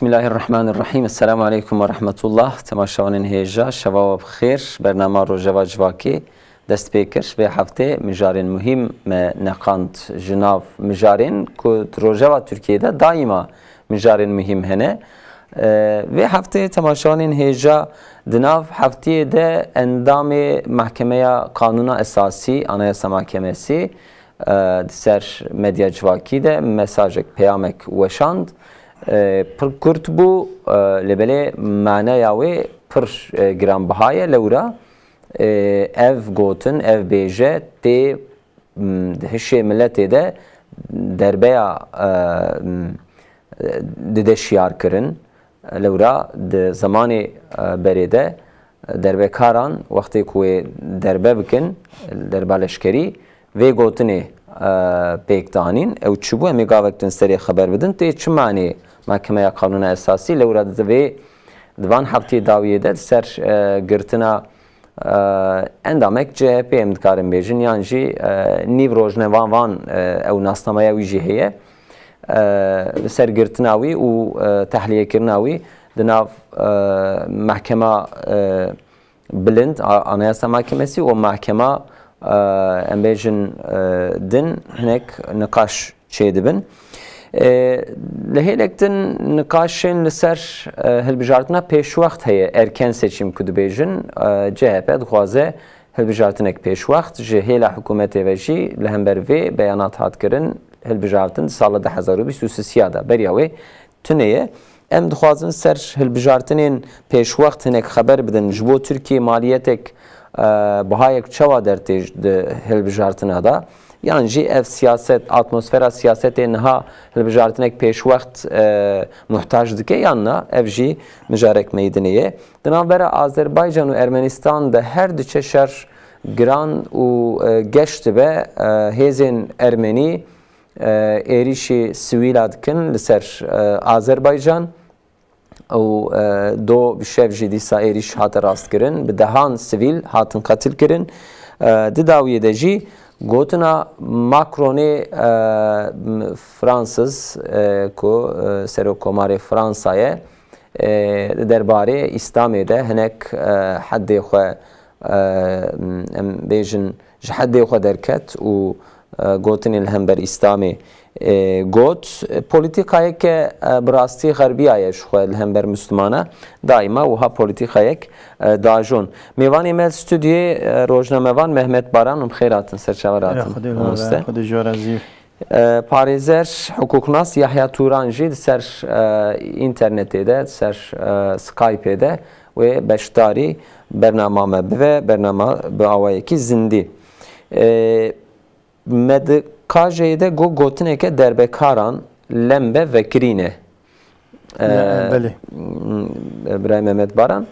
Bismillahirrahmanirrahim. Esselamu aleyküm ve rahmetullah. Temaşavanın heyeca, şeva ve bxir. Bernama Rojava Civaki dest pêkir ve hafte mijarên muhim me neqand jinav mijarên ku Rojava Türkiye'de daima mijarên muhim hene. Ve hafte temaşavanın heyeca dinav hafteye de endamê Mahkemeya Kanuna Esası Anayasa Mahkemesi ser medya civakî de mesajek peyamek weşand. پر کورت بو لبله معنی یاوی پر گرانبهای لورا اف گوتن اف بیجه تی هشه ملتی ده دربیا ده شیار کرن لورا ده زمان بریده دربه کاران وقتی که دربه بکن دربه لشکری وی گوتنی پیکتانین او چبو امی گاوکتن سری خبر بدن تی چه معنی Mahkemeye Kanuna Esası levrada ve divan hafti daviyede ser girtina endamek CHP emdikarin bejin yani niv rojnevan van ev nasnamaya vijihiye ser girtinavi u tahliye kirnavi dinav mahkeme bilind Anayasa Mahkemesi o mahkeme embejin din hinek nikaş çedibin لهیلکتن نقاشن لسر هلبجارتنا پیش وقت هی ارکن سچیم کدوبیجن CHP دخوازه هلبجارتنک پیش وقت جهیل حکومت وجی لهمبر وی بیانات هات کرن هلبجارتن سال 2023 دا بریاوی تنیه ام دخوازن سر هلبجارتنین پیش وقت هنک خبر بدن جبو ترکی مالیتک بهایک چوا درتیج هلبجارتنا دا yani ev siyaset, atmosfera siyaseti neha hilbijartinek peş vakt muhtaç dike yanına evji müjarek meydaniye. Dinavera Azerbaycan ve Ermenistan da her diçe şer gran u geçti ve hezin Ermeni erişi sivil adkin liser Azerbaycan o do bişevji disa eriş hatı rast kirin bi dehan sivil hatın katil kirin didaviyedeci Gotuna Macron'e Fransız ko serokomare Fransa'ya derbare İslam'da henek haddi xwe bejin haddi xwe derket u gotin ilhember İslam'ı got politikaya ke brasti garbiye xwe ilhember Müslümana daima uha politikaya dajon mevan emel stüdye rojnamevan Mehmet Baran xeyratın serçavaratın Parizer hukuknas Yahya Turanji ser internette ser Skype'de ve beştari bernamame ve bernama bu avayeki zindi medikajede go gotineke derbekaran lembe vekirine İbrahim Mehmet Baran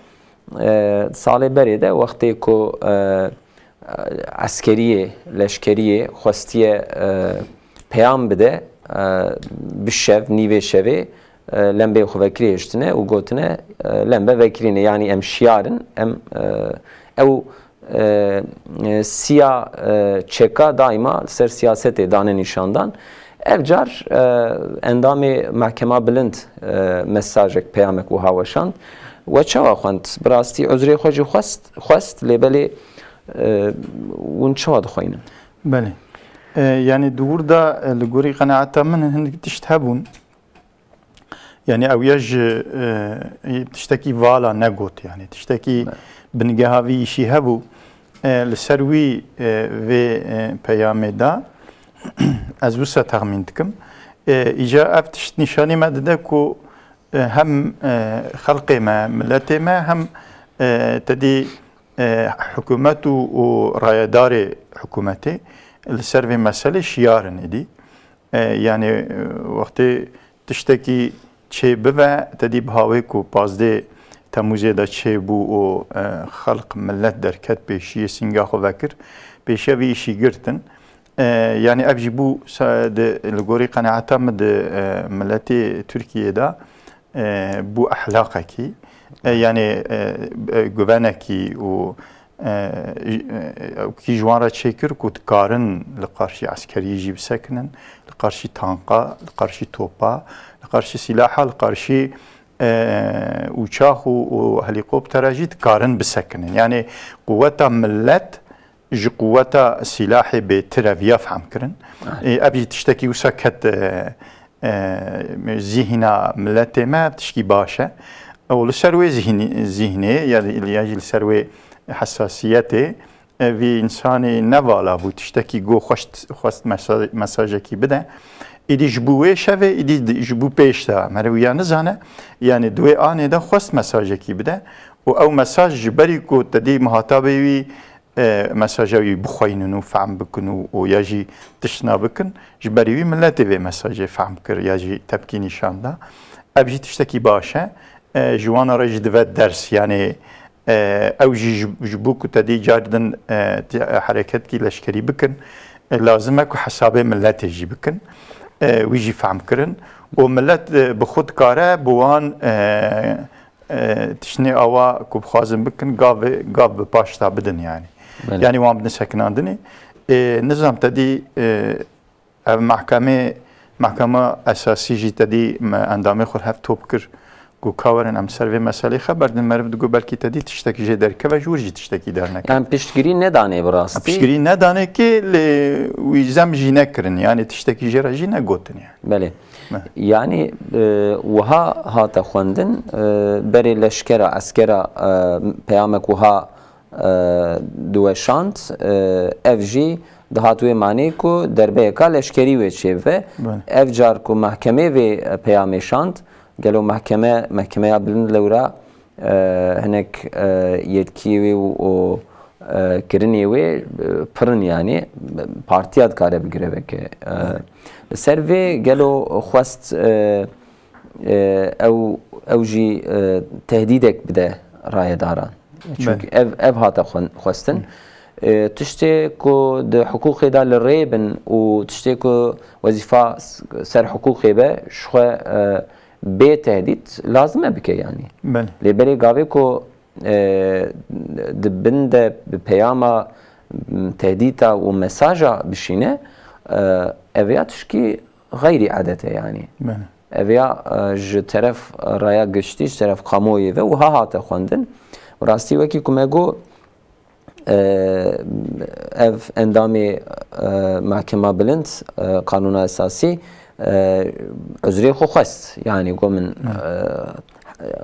سال بریده وقتی که عسکریه لشکریه خواستیه پیام بده بشև نیوه شوه لمبه خو وکری اشتنه و گوتنه لمبه وکرینه یعنی ام شیارن ام او سیا çeka daima ser siyasete dane nişandan evcar endamı mahkeme bilind mesajek peyamek u havaşand و چوا خوند براستی عذری خوجی خواست لیبلی اون چوا دخوینن بله yani burada لگوری قناعت من هندک تشتهبون yani اویج تشتکی والا نگوت yani تشتکی بنگهاوی işi hebu لسروی و پیام دا از وسط تخمین دکم ایجا افتشت نشانی مدده کو هم خلق ما ملت ما هم تدي حكومات وريادار حكومتي السر مسألة شيارن دي يعني وقت تشتكي شيء ببع تدي بهاويكو بازدي تموزي دا شيء بو خلق ملت دركت بشي سنجاخو ذكر بشي بيشي قرتن يعني أبجي بو الجوري قناعتا مد ملتي تركيا دا bu ahlakaki yani güveneki o ki jwara çekir kut karın karşı askeri jib seknen karşı tanka karşı topa karşı silaha karşı وچاخ و هلیکوپتر جی دکارن بسکنن یعنی قوتا ملت جی قوتا سلاح به ترویا فهم کرن ابی تشتکی و سکت ذهنا ملت ما بتشکی باشه و لسروی ذهنی یعنی لسروی حساسیته وی انسانی نوالا بود تشتکی گو خواست مساجه کی بده ایدی جبوه شوه ایدی جبو پیش ده مرویان نزانه یعنی دوی آنه ده خواست مساجه کی بده و او مساج جبری کو تدی مخاطبه وی مساجه وی بخوینن و فهم بکن و یا جی تشنا بکن جبری وی ملت وی مساجه فهم کر یا جی تبکی نشان ده ابجی تشتکی باشه جوانا را جدوه درس یعنی او جبو کو تدی جاردن حرکت کی لشکری بکن لازمه که حساب ملت جی بکن ویجی فهم کرن و ملت بخود کاره بوان تشنی آوا که بخوازم بکن گاو بپاشتا بدن یعنی وان بدن سکناندنی نظام تدی محکمه اساسی جی تدی اندامه خود هفت توب کر گو کاورن ام سر و مسئله خبر دن مرد گو بلکی تدی تشتکی جه درکه و جور جی تشتکی در نکن yani piştgiri nedane burası piştgiri nedane ki ویزم جی نکرن yani تشتکی جه را جی نگوتن بله yani وها هاتا خوندن بری لشکره اسکره پیامک وها دوشانت اف جی دهاتوی معنی کو دربه کا لشکری وچه و اف جار کو محکمه و پیامشاند گلو محکمه بلند لورا هنک یتکیوی و کرنی و پرن یعنی پارتیات کاره بگیره که سروی گلو خواست او جی تهدیدک بده رای دارن چون اف هاتا خواستن تشتی کو ده حقوقی دا لریبن و تشتی کو وظیفه سر حقوقی به شخوا به تهدید لازمه بکه یعنی لیبری گاوی کو دبند به پیاما تهدیدا و مساجا بشینه اویاتش کی غیری عادته یعنی اویا ج طرف رایا گشتیش طرف قاموی و ها هات خوندن و راستی وکی کمگو اف اندامی محکمه بلند قانون اساسی عذری خو خواست یعنی گو من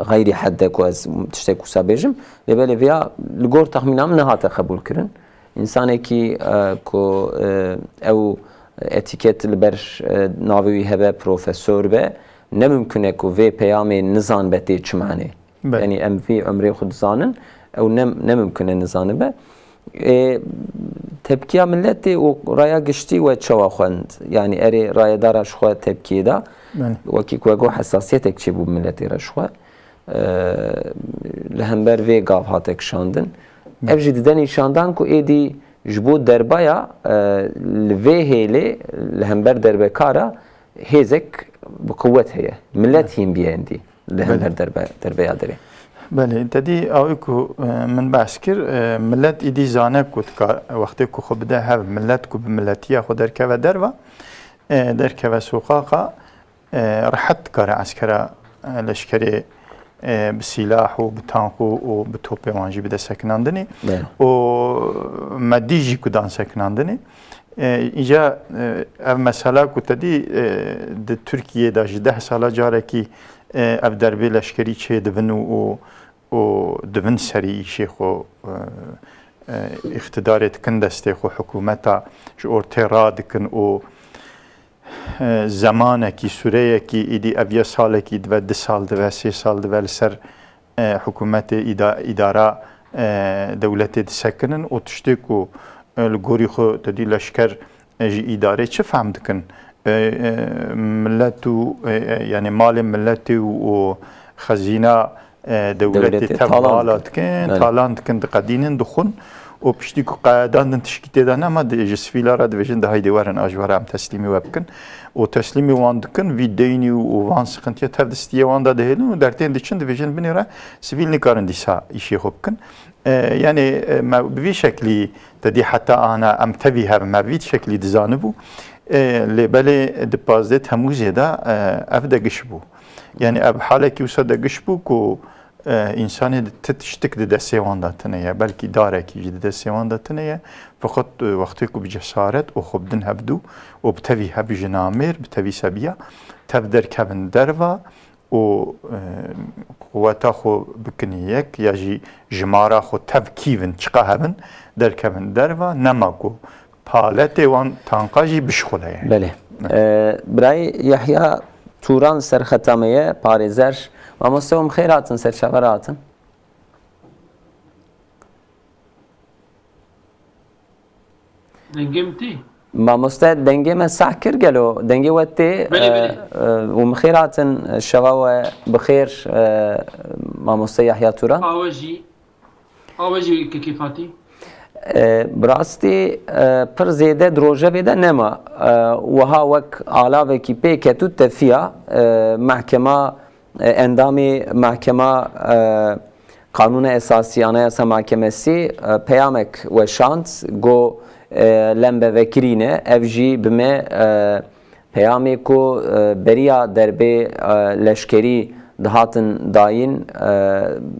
غیری حد کو از تشتکو سابجم لبل ویا لگور تخمینام نه هات قبول کرن انسانی کی کو او اتیکت لبر ناوی هبه پروفسور به نممکنه کو وی پیام نزان بتی چمانه یعنی ام وی عمری خود زانن او نممکنه نزانه به تبکیه ملتی و رایا گشتی و چوا خوند یعنی اری رای دارش خو تبکیه دا وکی کو حساسیت چی بو ملتی رشخو لهمبر وی گاو هاتک شاندن اف جدیدن شاندن کو ایدی جبو دربایا لوی هیلی لهمبر دربه کارا هیزک بقوت هي ملت هیم بیاندی لهمبر دربه یادری بله تدی اوی کو من بحث کر ملت ایدی زانه کود که وقتی کو خود بده هف ملت کو بملتیه خود درکه و دروا درکه و سوقاقا راحت کار عسکره لشکری بسلاح و بتانق و بتوپ وانجی بده سکناندنی و مدیجی کدان سکناندنی اینجا اف مسئله کو تدی د ترکیه دا 10 ساله جاره کی اف دربی لشکری چه دون و دون سری شیخ و اقتدارت کن دسته خو حکومتا جو ارتراد کن و زمانه کی سوره کی ایدی اویا ساله کی 2 سال 3 سال لسر حکومت اداره دولت دسکنن و تشتی کو الگوری خو تدی لشکر جی اداره چه فهم دکن ملت یعنی مال ملت و خزینه دولت تبالات کن تالانت کن دقدینن دخون و پشتی که قیادان تشکیل دادن اما جسفیلا را دویژن ده هایده ورن آجواره هم تسلیمی وبکن و تسلیمی وان دکن وی دینی و وان سخنتیه تفدستیه وان داده هلون و در تین دیچن دویژن بینی را سویل نکارن دیسا ایشی خوب کن یعنی بوی شکلی تدی حتی آنا امتوی هم موید شکلی دزانه بو لیبل دپازده تموزه دا افده گش بو يعني اب حالك وصد قشبوك و انسان تشتك د سیوان داتنه بلکه داره کی د سیوان داتنه فقط وقتی کو بجسارت و خب دن هبدو و بتوی هب جنامر بتوی سبیا تبدر کبن دروا و قوتا خو بکنیک یا جی جمارا خو تبکیون چقا هبن در کبن دروا نماکو پالت وان تانقاجی بشخوله يعني. بله برای یحیی توران سر ختامه پارێزەر مامۆستەوەم خێر هاتن سەرچاوەڕ هاتن مامۆستا دەنگێمە ساح کرد گەلۆ دەنگێ وە تێ وم خێر هاتن شەواوە بخێر مامۆستا یحیی توران ئاوەژی کەکیفاتی براستی پر زیده دروژه بیده نما وها وک علاوه کی پی کتو تفیا محکمه اندامی محکمه قانون اساسی آنایسا محکمسی پیامک و شانس گو لمبه وکرینه افجی بمه پیامی کو بریا دربه لشکری دهاتن داین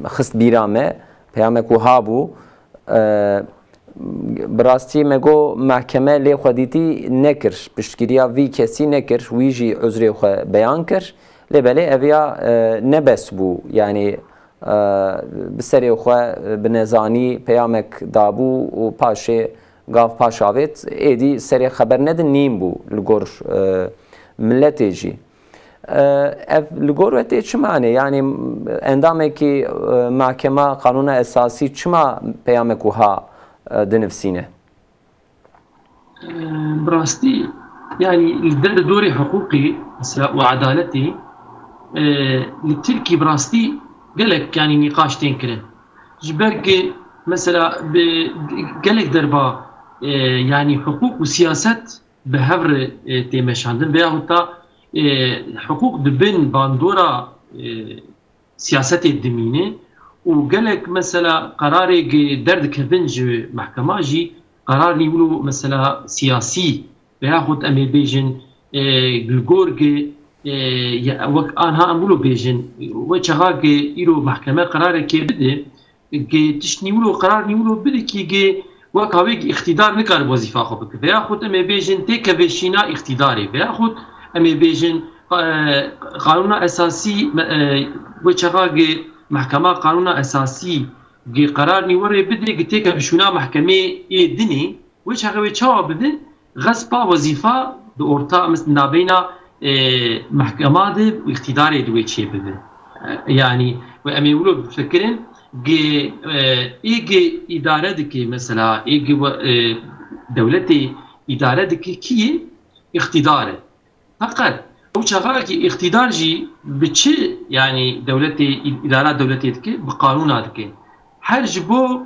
خست بیرامه پیامک و هابو براستی مگو محکمه لی خودیتی نکر پشتگیریا وی کسی نکر ویجی عذری خو بیان کر لی بله اویا نبس بو یعنی بسری خو بنزانی پیامک دابو و پاشه گاف پاشاویت ایدی سری خبر ندن نیم بو لگور ملتی جی لگور وقتی چه معنی یعنی اندامه که محکمه قانون اساسی چما پیامک ها دنفسينه براستي يعني دوري حقوقي وعدالتي للتركي براستي قالك يعني نقاش تنكره جبرك مثلا قالك دربا يعني حقوق وسياسات بهبر تيمشاندن بياهوتا حقوق دبن باندورا سياسات الدمينه وقالك مثلا قرار درد كردن محكمة جي قرار يقولوا مثلا سياسي بياخد امي بيجن جلجورج وك انها امولو بيجن وشغاك يرو محكمة قرار كي بده تشني يقولوا قرار يقولوا بده كي وك هاويك اقتدار نكار وظيفة خبك بياخد امي بيجن تيك بيشينا اقتداري بياخد امي بيجن قانون اساسي وشغاك محكمة قانون أساسي قرار نوري بدي قتيك بشونا محكمة دني وش هغوي تشاو بدن غصبا وظيفة دورتا مثل نابينا محكمة دي واقتداري دوي تشي بدن يعني وأمي يقولوا بفكرين إيجي إدارة دكي مثلا إيجي دولتي إدارة دكي كي اقتداره فقط او شغالك اقتدار جي بتشي يعني دولتي ادارات دولتي دكي بقانونات دكي هر جبو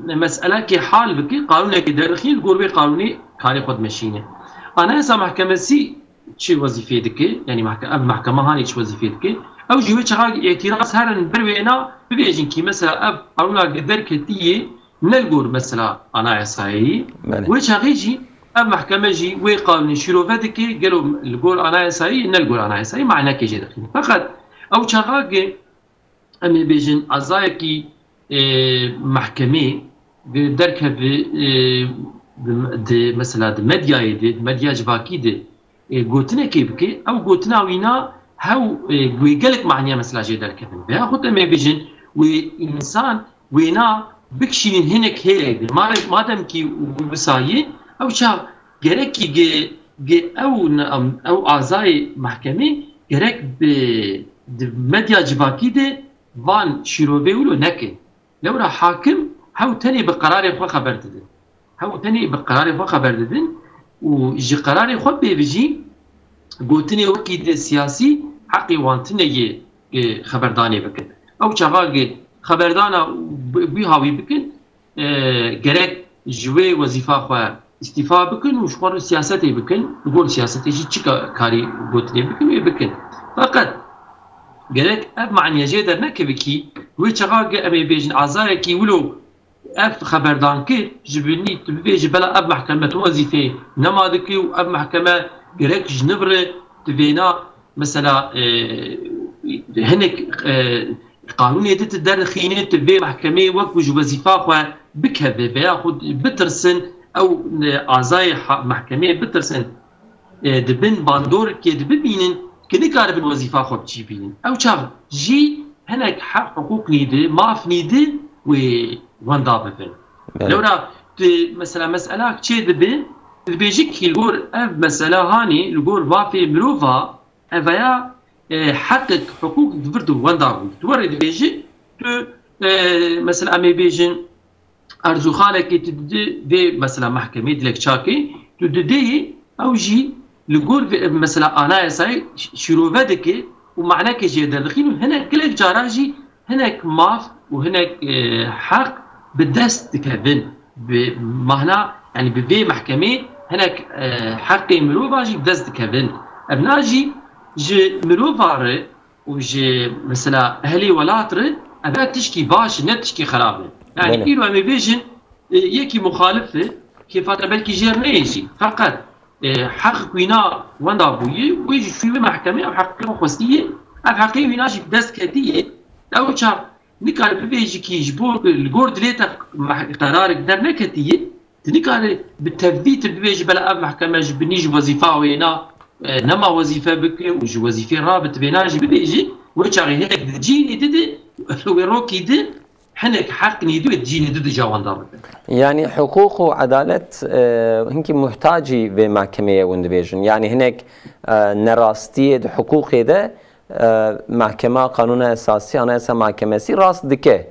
مساله كي حال بكي قانون كي درخيل قربي قانوني كاري خد مشينه انا هسه محكمه سي شي وظيفه دكي يعني محكمه هاني شي وظيفه دكي او جي شغال اعتراض هرن بروينا بيجن كي مثلا اب قانون دركتيه نلقور مثلا انا عصاي وشغيجي اب محكمه جي وي قانون شروفاتكي قالوا القول انا يساري ان القول انا يساري معناه كي جي دخل فقط او شغاق امي بيجن ازايكي محكمه دركه دي مثلا دي ميديا جباكي دي قوتنا كيبكي او قوتنا وينا هاو ويقالك معناه مثلا جي دركه بياخذ امي بيجن وانسان وينا بكشين هناك هيك ما دام كي وبسايي او شاب gerek ki او اعضای محکمه gerek به مدیا جواکی ده وان شروبه ولو نکه لو را حاکم هاو تاني بقرار خو خبر ددن هاو تاني بقرار خو خبر ددن و جي قرار خو بيجي قوتني وكي سياسي حقي وانتني خبرداني بكن او شغال خبردانا بي هاوي بكن gerek جوي وظيفه خو استفاء بكن وشخور سياساتي بكن نقول سياساتي شي كاري قوتني بكن ويبكن فقط قالك اب معني جيدر نكبكي ويشغاق امي بيجن عزايكي ولو اب خبردان كي جبني تبيجي بلا اب محكمه وظيفه نمادكي واب محكمه قالك جنبره تبينا مثلا هنك قانون يدت در خينات في محكمة وقت وظيفة خو بكذا بياخد بترسن أو أعضاء محكمة بترسن دبن باندور كي دبينن كني كارب الوظيفة خو بتجيبين أو شاف جي هناك حقوق نيده ماف نيده واندا ببن لورا مثلا مسألة كشي دبن بيجيك الجور مسألة هاني الجور وافي مروفا أفيا حقق حقوق دفردو واندا تورد بيجي مثلا أمي بيجن أرزو خالك تدي مثلا محكمة دلك شاكي تدي أو جي الجور مثلا أنا يساي شروفدك ومعناه كجي دخيل هنا كل جاراجي هناك ماف وهناك حق بالدست كذن بمعنى يعني ببي محكمة هناك حق مروفاجي بدست كذن ابناجي جي مروفار وجي مثلا اهلي ولاتر ابا تشكي باش نتشكي خراب يعني إيرو امي بيجن يكي مخالفه كيف بلكي جيرنيجي فقط حق وينا وندا بوي ويجي في محكمة أو حق خصية أو حق ويناش بدست كتير أو شاب نكار بيجي كي يجبور الجورد ليتا قرار قدر نكتير نكار بالتثبيت بيجي بلا أب محكمة جبنيج وظيفة وينا نما وظيفة بك وج وظيفة رابط بيناج بيجي وشاغي هيك تجيني تدي ويروكي دي حنك حق نيدو تجيني ضد جوان دار يعني حقوق وعدالة هنك محتاجي بمحكمة وندبيجن يعني هناك نراستي حقوق ده محكمة قانون أساسي أنا اسا محكمة سي راس دكه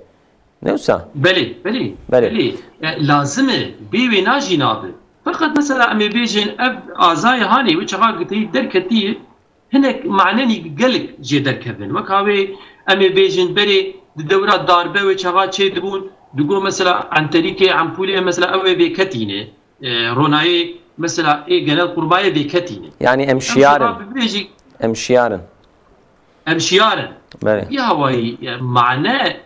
نوسا بلي لازم بيوي ناجي نابه فقط مثلا أمي بيجن أب أعزائي هاني وشغا قتي دركتي هناك معناني قلق جي دركبن وكاوي أمي بيجن بري الدورات ضاربه وشغا شيء دبون دقو مثلا عن طريق عمبوليه مثلا او بكتينه روناي مثلا اي جنال قربايه بكتينه يعني امشيارن يا واي معناه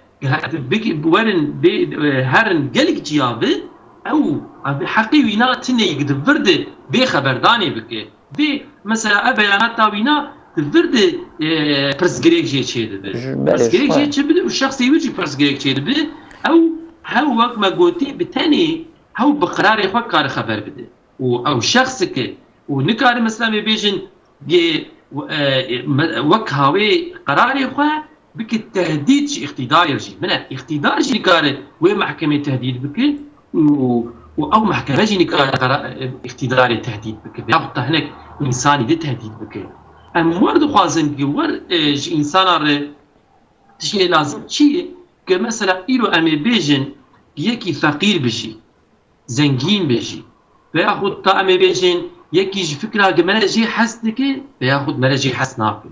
ورن هرن قلق جيابه او حقي وينا تني يقدر فرد بخبرداني بك بي مثلا بيانات وينا الفرد برس جريك جي تشيد برس جريك جي تشيد والشخص يجي برس جريك تشيد او هو وقت ما قلتي بتاني هو بقرار يفكر خبر بده او شخصك ونكار مثلا بيجن وقت هاوي قرار يخوا بك التهديد شي اقتدار يجي من اقتدار شي نكار وين محكمه تهديد بك او محكمه جي نكار اقتدار التهديد بك بيعطى هناك انساني دي تهديد بك ورد خوازن که انسان را تشي لازم چیه که مثلا ایرو امی بیجن یکی فقیر بشی زنگین بشی وياخد تا امی بیجن یکی فکره که من جي حس دکه وياخد من جي حس ناکه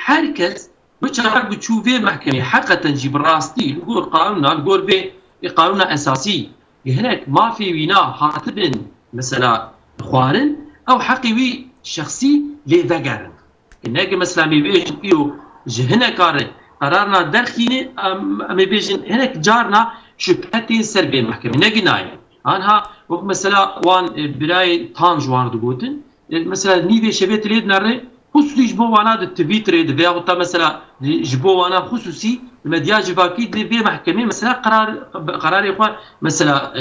هر کس بچرا بتشوفه محكمه حقا جيب راستي نقول قانوننا نقول به قانون اساسي هناك ما في وينا هاتبن مثلا خوارن او حقي شخصي لذقرن هناك مثلا بيجن ايو جهنا كار قرارنا درخينه ام بيجن هناك جارنا شبهتين سلبيه محكمه نجنايه انها وقت مثلا وان براي طانجوان دغوتن مثلا نيفي شبيت ليد نري خصوصي جبو وانا التويتر دي بياخد مثلا جبو وانا خصوصي المدياج فاكيد لي محكمه مثلا قرار يخوا مثلا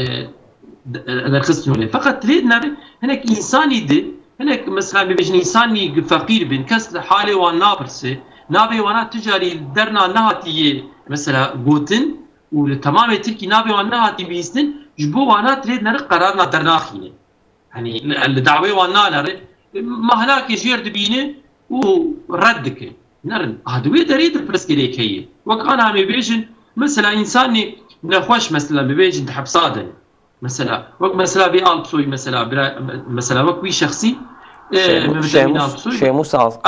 الخصم فقط ليد نري هناك انساني دي هناك مثلا بيجي انساني فقير بين كسر حاله وانا برسه نابي وانا تجاري درنا نهاتي مثلا بوتن وتمام تركي نابي وانا هاتي بيستن جبو وانا تريد نرق قرارنا درناخينه يعني الدعوه وانا نر ما هناك يجير دبينه وردك نرن هدوي دريد برسكليك هي وكان عم بيجن مثلا انساني نخوش مثلا بيجن تحبصادن مثلا وقت مثلا بيالبسوي مثلا وقت شخصي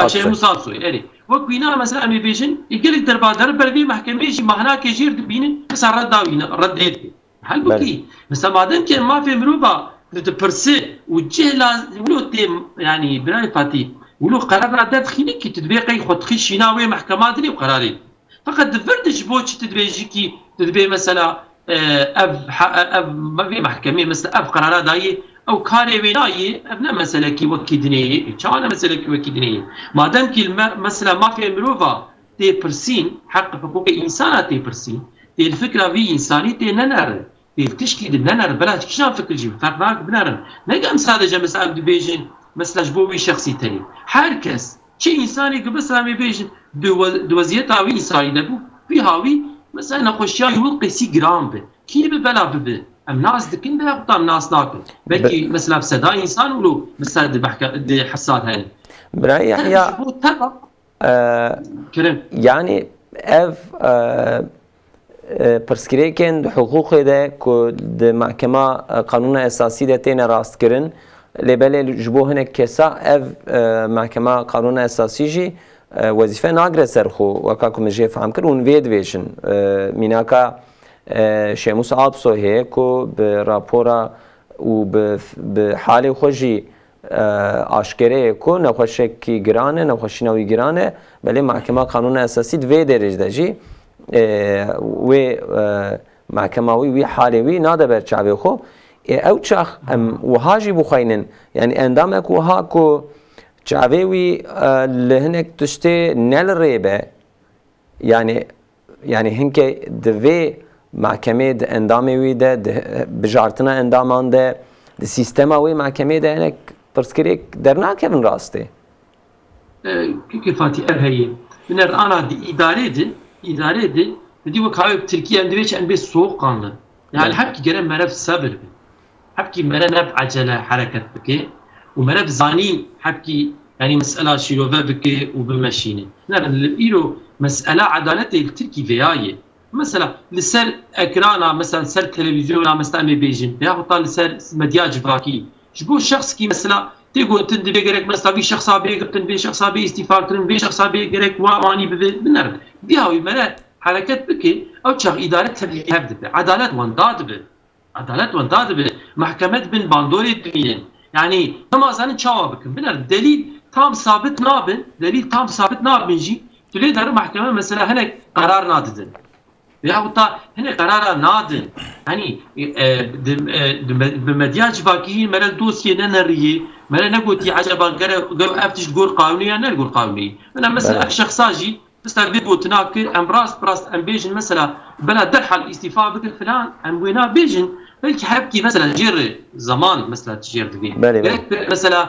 شيء مصاصوي اري وقت بينا مثلا امي بيجن يقول لك دربا بي محكمه يجي ما هناك يجير دبينه بس رديت هل بكي مثلا بعدين كان ما في مروبا تبرسي وجه ولو تيم يعني براي فاتي ولو قرارنا داخلي كي تدبيقي خد خشيناوي محكمات لي وقراري فقط دفرتش بوتش تدبيجي مثلا اب ما في محكمه مثلا اب قرارات داي او كاري ولايه ابنا مساله كي وكي دنيه كان مساله كي وكي دنيه ما دام كي مثلا ما في مروفا تي برسين حق حقوق الانسان تي برسين تي الفكره في انساني تي ننر تي تشكي ننر بلا شلون فكر جيب فرناك بنرن نقام ساده مثلا بيجن مثلا جبوي شخصي تاني هركس شيء انساني قبل سلامي بيجن دوزيتاوي انساني نبو في هاوي مثلا نخشيا يلقي 6 جرام به كي ببلا ببه ام ناس دكن بها قطام ناس ناكل بلكي مثلا بسدا انسان ولو مثلا دي حسات هاي براي يحيى يعني اف پرسکریکن حقوق ده که د محکمه قانون اساسی ده تین راست کرن لبله جبو هنک کسا اف محکمه قانون اساسی جی وظیفه ناگره سرخو وکا کمجه فهم کر اون وید ویشن میناکا شموس آبسو هی که به راپورا و به حال خوشی آشکره که نخوشکی گرانه نخوشی نوی گرانه بله محکمه قانون اساسی دوی درج ده جی و محکمه وی حالی وی ناده بر چعبه خو او چخ و هاجی بخاینن یعنی اندام اکو ها کو چعبه وی لهنک تشته نل ریبه یعنی هنک دوی محکمه ده اندامه وی ده بجارتنا اندامان ده سیستما وی محکمه ده هنک پرسکریک در ناکفن راسته که فاتی ارهیه من انا دی اداره ده بدي وكايب تركيا اندويش ان بي سوق قانون يعني حبكي جرى مرف صبر حبكي مرنب عجله حركه بكي ومرف زاني حبكي يعني مساله شيلوفا بكي وبمشينه نعم ايرو مساله عداله التركي فياي مثلا لسر اكرانا مثلا سر تلفزيون مثلا بيجين بياخذ لسر مدياج باكي جبو شخص كي مثلا تقول تندبي جريك مثلا في شخص ابي قبتن في شخص ابي استفاده كرن في شخص ابي جريك واني بنر بيهاوي مرا حركات بكي او تشغ اداره تبليغ هبد عداله ونداد به محكمه بن باندوري الدنيا يعني تما زان تشاوبك بنر دليل تام ثابت نابن جي تلي دار محكمه مثلا هناك قرار ناددن يا هنا قرار نادن يعني بمدياج باكي مرا دوسيه ننريه مرا نقولتي عجبا قالوا افتش تقول قانونيه انا نقول قانونيه انا مثلا شخصاجي بس تقدر تناكر ام براس ام بيجن مثلا بلا درح الاستيفاء بك فلان ام وينا بيجن بلكي حبكي مثلا جير زمان مثلا تجير دقيق مثلا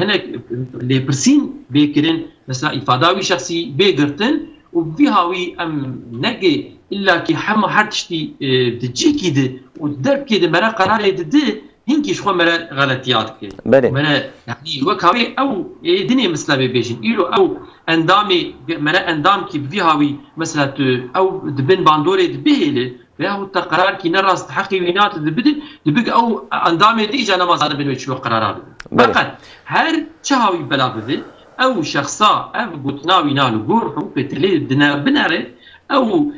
هناك اللي برسين بيكرن مثلا افاداوي شخصي بيقرتن وبيهاوي ام نقي الا كي حما حرتشتي بتجي كده والدرب كده مرا قرار يدد هنكي شو مرا غلطيات كده مرا يعني وكاوي او دنيا مثلا بيجين يلو او اندامي مرا اندام كي بيهاوي مثلا او دبن باندوري دبيله فهو القرار كي نراس تحقي وينات دبق او اندامي دي اجى نماز هذا بنوي شو قرارات فقط هر شهاوي بلا بده او شخصا او قطناوي نالو غور حقوق تلي دنا بنره او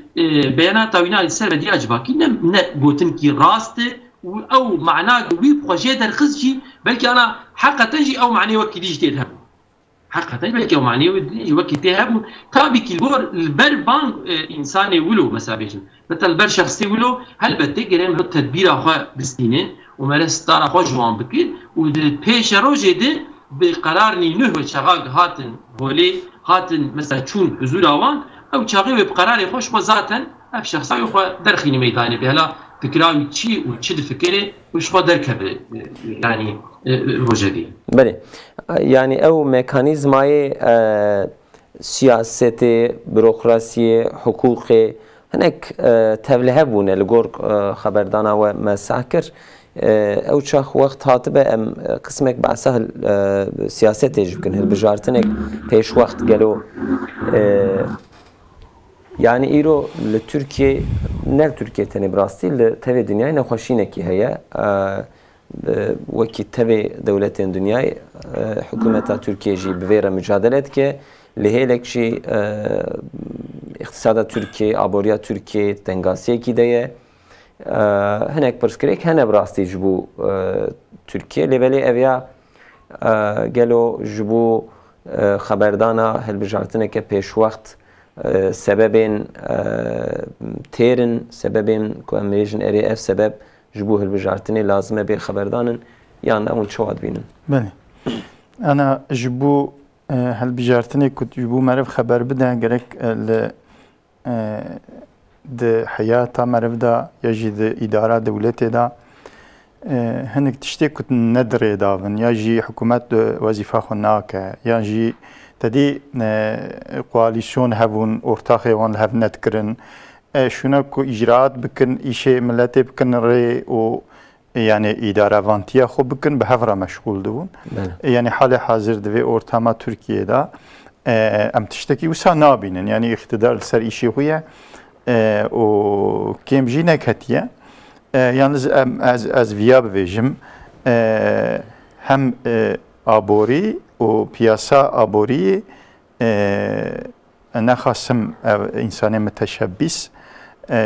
بيانات وينال السر دي اجباكي ن قوتن كي راسته او معناه وي بروجي درخصجي بلكي انا حقا تجي او معني وكي ديش تذهب حقا تجي بلكي او معني وكي تذهب تابي كي البر بان انساني ولو مثلا بيجي مثلا البر شخصي ولو هل بتقرن التدبير اخو بسنين ومارس طار اخو جوان بكي وبيش روجي دي بقرارني نهو شغال هاتن هولي هاتن مثلا تشون حضور اوان او شاغي بقرار خوش بذاتا اف شخصا يخو درخيني ميداني بهلا فكراوي تشي وتشد فكره وش خو دركب يعني روجدي بله يعني او ميكانيزماي سياسه بيروقراسيه حقوق هناك تبلهبون الجور خبردانا ومساكر او شخ وقت هاتبه ام قسمك بعد سهل سياسته يمكن هالبجارتنك بيش وقت قالوا يعني ايرو لتركيا نر تركيا تاني براستي لتبي دنياي نخوشينكي هي وكي تبي دولتين دنياي حكومة تركيا جي بفيرا مجادلتك لهيلك شي اقتصاد تركيا ابوريا تركيا تنغاسيه كي ديه هناك برسكريك هنا براستي جبو تركيا لبلي ابيا قالوا جبو خبردانا هالبجارتنك بيش وقت سببين تيرن سببين كواميجن اري اف سبب جبو هالبجارتني لازمه به خبردانن يعني اون شواد بينن. بله. أنا جبو هالبجارتني كنت جبو معرف خبر بدأ جرك ل د حياة معرف دا يجي د إدارة دولتي دا هنك تشتي كنت ندري دافن يجي حكومات وظيفة خناك يجي تدي كواليسيون هفون أرتاخي وان هف نتكرن شونا كو إجراءات بكن إشي ملتي بكن ري و يعني إدارة فانتيا خو بكن بهفرة مشغول دون يعني حال حاضر دوي أورتاما تركيا دا ام تشتكي وسا نابينن يعني اقتدار سر إشي خويا و كيم جينا كتيا yalnız az viyab vejim hem abori o piyasa abori naxasım insanı müteşebbis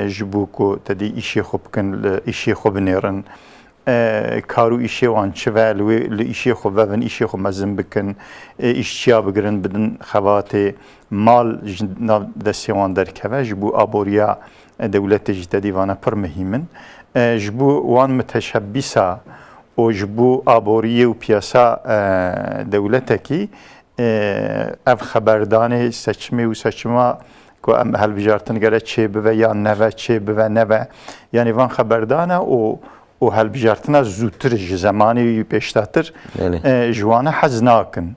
jibuku tedi işi xubkin işi xubnerin karu işi wan çvel ve işi xubven işi xumazim bikin işçiya bigirin bidin xavate mal destiwan derkeve jibu aboriya devlet jiddi vana pir mühimin جبو وان متشبسة وجبو آبورية وبياسة دولتكي اف خبردانه سچمه و سچما كو ام هل بجارتن گره چه بوه یا نوه چه بوه نوه يعني وان خبردانه و هل بجارتنا زودتر زمانی پیشتاتر جوانه حز ناکن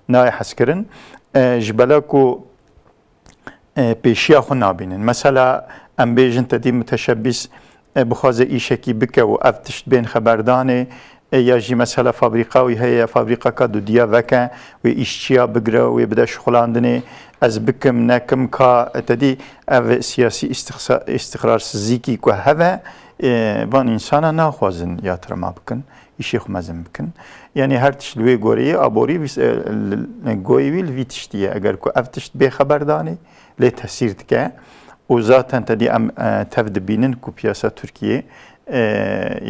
نای حز کرن جبلا كو پیشیا خو نابینن مثلا ام بیجن تدی متشبس بخواز ایشکی بکه و افتشت بین خبردانه یا جی مثلا فابریقه وی هیا فابریقه که دو دیا وکه و ایشچیا بگره و بده شغلاندنه از بکم نکم که تدی او سیاسی استقرار سزیکی که هوا وان انسان نخوازن یاترما بکن ایشی خمزن بکن یعنی هر تشلوی گوری آبوری گوی ویل وی تشتیه اگر که افتشت به خبردانه لی تحصیل که وزاتن تدي ام تفد بينن كو بياسة تركيا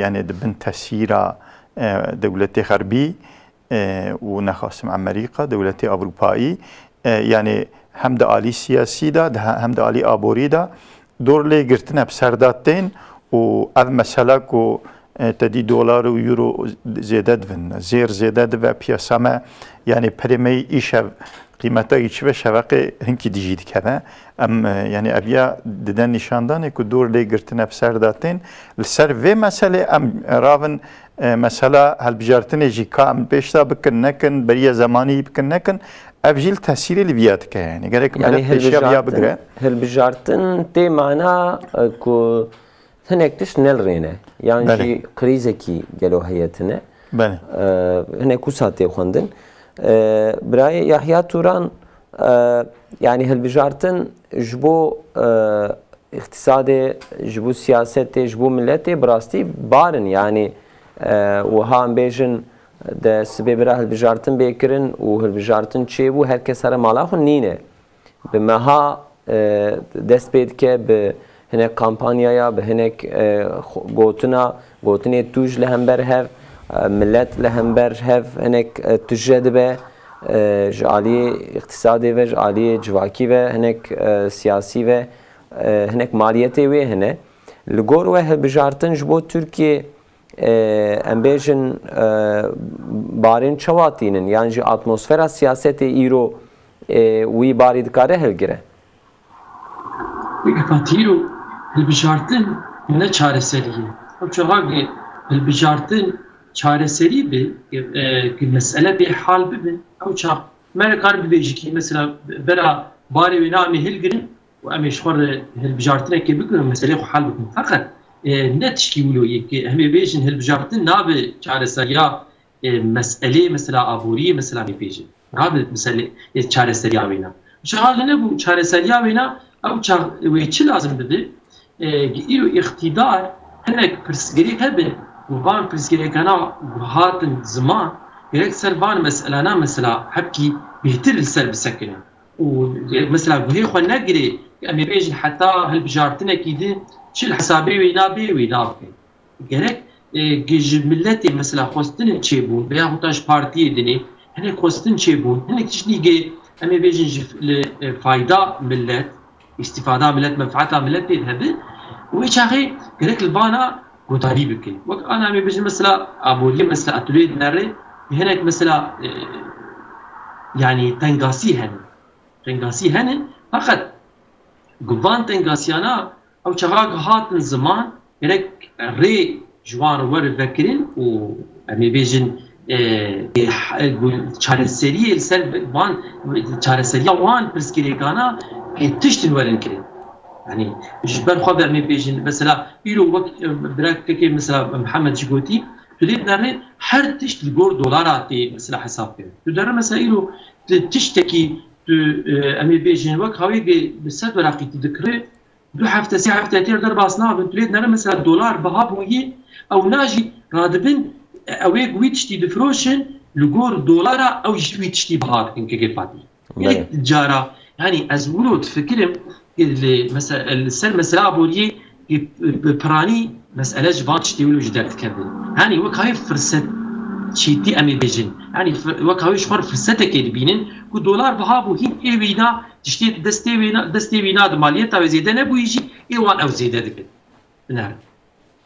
يعني دبن تسيرة دولة غربي ونخاسم أمريكا دولة أوروبائي يعني هم دا آلي سياسي دا هم دا آلي آبوري دا دور لي گرتنا بسرداتين و اف مسألة كو تدي دولار و يورو زيادة دفن زير زيادة دفن بياسة ما يعني بريمي إيشا قیمتا ایچ و شبکه هنکی دیجید که ام یعنی ابیا دیدن نشاندانه که دور لیگرتن بسر داتین لسر و مسئله ام راون مسئله هل بجارتن جیکا ام پیشتا بکن نکن برای زمانی بکن نکن افجیل تاثیر لیبیات که یعنی گرک ملت پیشیا بیا بگره هل بجارتن تی معنا که هنکتش نل رینه یعنی کریزه کی گلو هیتنه هنکو ساتی خوندن برای یحیی توران يعني هالبجارتن جبو اقتصاد جبو سياسة جبو ملتي براستي بارن يعني وها بيجن ده سبب راه هالبجارتن بيكرن وهالبجارتن تشيبو هركس هر مالاخو نينه بمها دست بيد كه به هناك كامبانيا يا به هناك غوتنا توج لهمبر هف ملت لهمبر هف هناك تجدبه جعلی اقتصادی و جعلی جواکی و هنک سیاسی و هنک مالیتی و هنه لگور و هالبجارتن جبو ترکیه امبیجن بارین چواتینن یعنی جی اتمسفر سیاست ایرو وی بارید کاره هلگره بگفتیرو هالبجارتن نه چاره سریه او چهاگه هالبجارتن çareseri bir mesele bir hal bir او çak merkar bir ki mesela bera bari ve nami hilgirin ve ameşkhar hilbijartine ki bir mesele hal bir fakat ne tişkilu ki hem bejin hilbijartin nabi çareseri ya mesele mesela aburi mesela bir bejin nabi mesele çareseri ya bina şahal ne bu çareseri ya bina او çak ve çi lazım dedi iro iktidar henek persgeri hebe وبان بريسكريكانا وهاتن زمان يريك سربان مسألة مثلا حبكي بيهتر السر بسكنه ومثلا وهي خو نقري أمي بيجي حتى هالبجارتنا كيدي شو الحسابي وينابي وينابي يريك جيج ملتي مثلا خوستن تشيبون بيا خوتاش بارتي دني هني خوستن تشيبون هني تشنيجي أمي بيجي فايدة ملت استفادة ملت منفعتها ملت يذهب ويشاغي يريك البانا گوتاری بکن وقت آن می بجن مثلا آبوری مثلا اتولید نره هناك مثلا يعني تنگاسی هن فقط گوان تنگاسیانا او چهاگ هات من زمان هناك ری جوان ور فکرین و می بجن چارەسەریە لەسەر وان چارەسەریە وان پرسگیرێکانە تشتن وەرن کرد يعني جبر خو درمي بيجن مثلا يلو وقت براكك مثلا محمد جيبوتي تريد نرى هر تشت الجور دولارات مثلا حساب كده تدرى مثلا يلو تشتكي امي بيجن وقت هاوي بسد وراقي تذكره دو هفته سه هفته تير در باسنا تريد نرى مثلا دولار بهابوي او ناجي رادبن اويك ويتشتي دفروشن لجور دولار او جوي تشتي بهات انك كيفاتي يعني تجاره يعني ازولو تفكرم مثلا السر مسألة أبوريه براني مسألة جبان تشتيولو جدارت كردن يعني وكاي فرصة شيتي أمي بيجن يعني وكاي شفر فرصة كده بينن كدولار بهابو هين إيوينا تشتي دستي وينا دمالية تاوي زيادة نبو يجي إيوان أو زيادة دكت نعم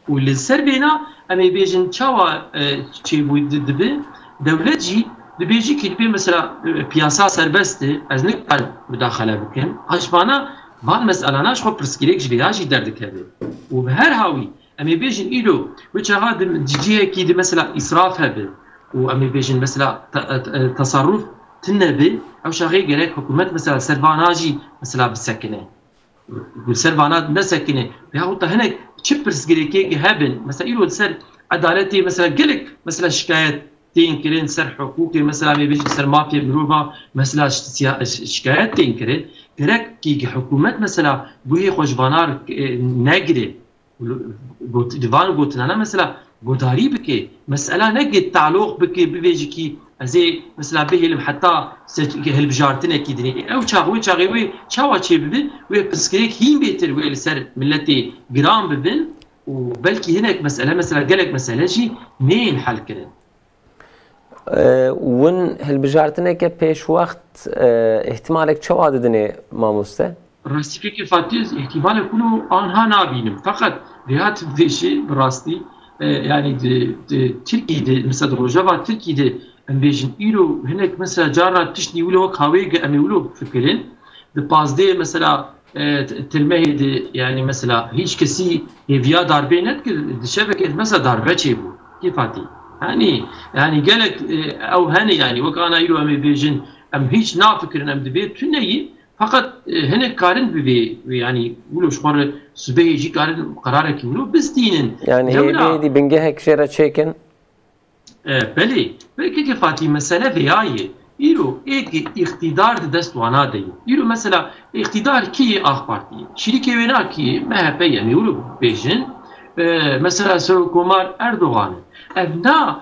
والسر بينا أمي بيجن شوا شيء بود دبي دولة جي دبيجي كده مثلا بياسا سربسته از نقل مداخلة بكن عشبانا بعض مسألة ناش خو برسكريك جبيلاجي درد كذا وبهر هاوي أمي بيجن إيلو وجهاد جيه كيد مثلا إسراف هبه وأمي بيجن مثلا تصرف تنبه أو شغي جريك حكومة مثلا سرباناجي مثلا بالسكنة والسربانات مسكنة بهاوطة هناك شو برسكريك هبن مثلا إيلو سر عدالتي مثلا قلك مثلا شكايات تنكرين سر حقوقي مثلا أمي بيجن سر مافيا بروبا مثلا شكايات تنكرين درك كي حكومات مثلا بوهي خوشبانار نجري ديفان قلتنا مثلا قداري بكي مسألة نجد تعلق بكي بيجي زي مثلا به اللي حتى هالبجارتنا كيدني او شاغوي شاوا شي ببن وبسكريك هين بيتر ويل سر ملتي جرام ببن وبلكي هناك مسألة مثلا قالك مسألة شي نين حل كده ون هالبجارتنا كبيش وقت احتمالك شو عددني ماموسته؟ راستي فكر فاتيز احتمال كله آنها نابينم فقط ريات في شيء براستي يعني تركي مثلا روجافا تركي ام بيجن ايرو هناك مثلا جارة تشني ولو كاويج امي ولو فكرين بازدي مثلا تلمهد يعني مثلا هيش كسي فيا داربينت شبكة مثلا داربه بو كيفاتي يعني قالك او هني يعني وكانا يرو ام بيجن ام هيش نافكرن ام دبيت تنيي فقط هنا كارن بي يعني ولو شمر سبي يجي كارن قرارك ولو بستينن يعني هي دي بنجهك شيرة تشيكن بلي كيف فاتي مسألة فياي يرو ايك اقتدار دست وانا دي يرو مثلا اقتدار كي اخبارتي شركة وينا كي ما هبي يعني ولو بيجن مثلا سركومار اردوغان ابنا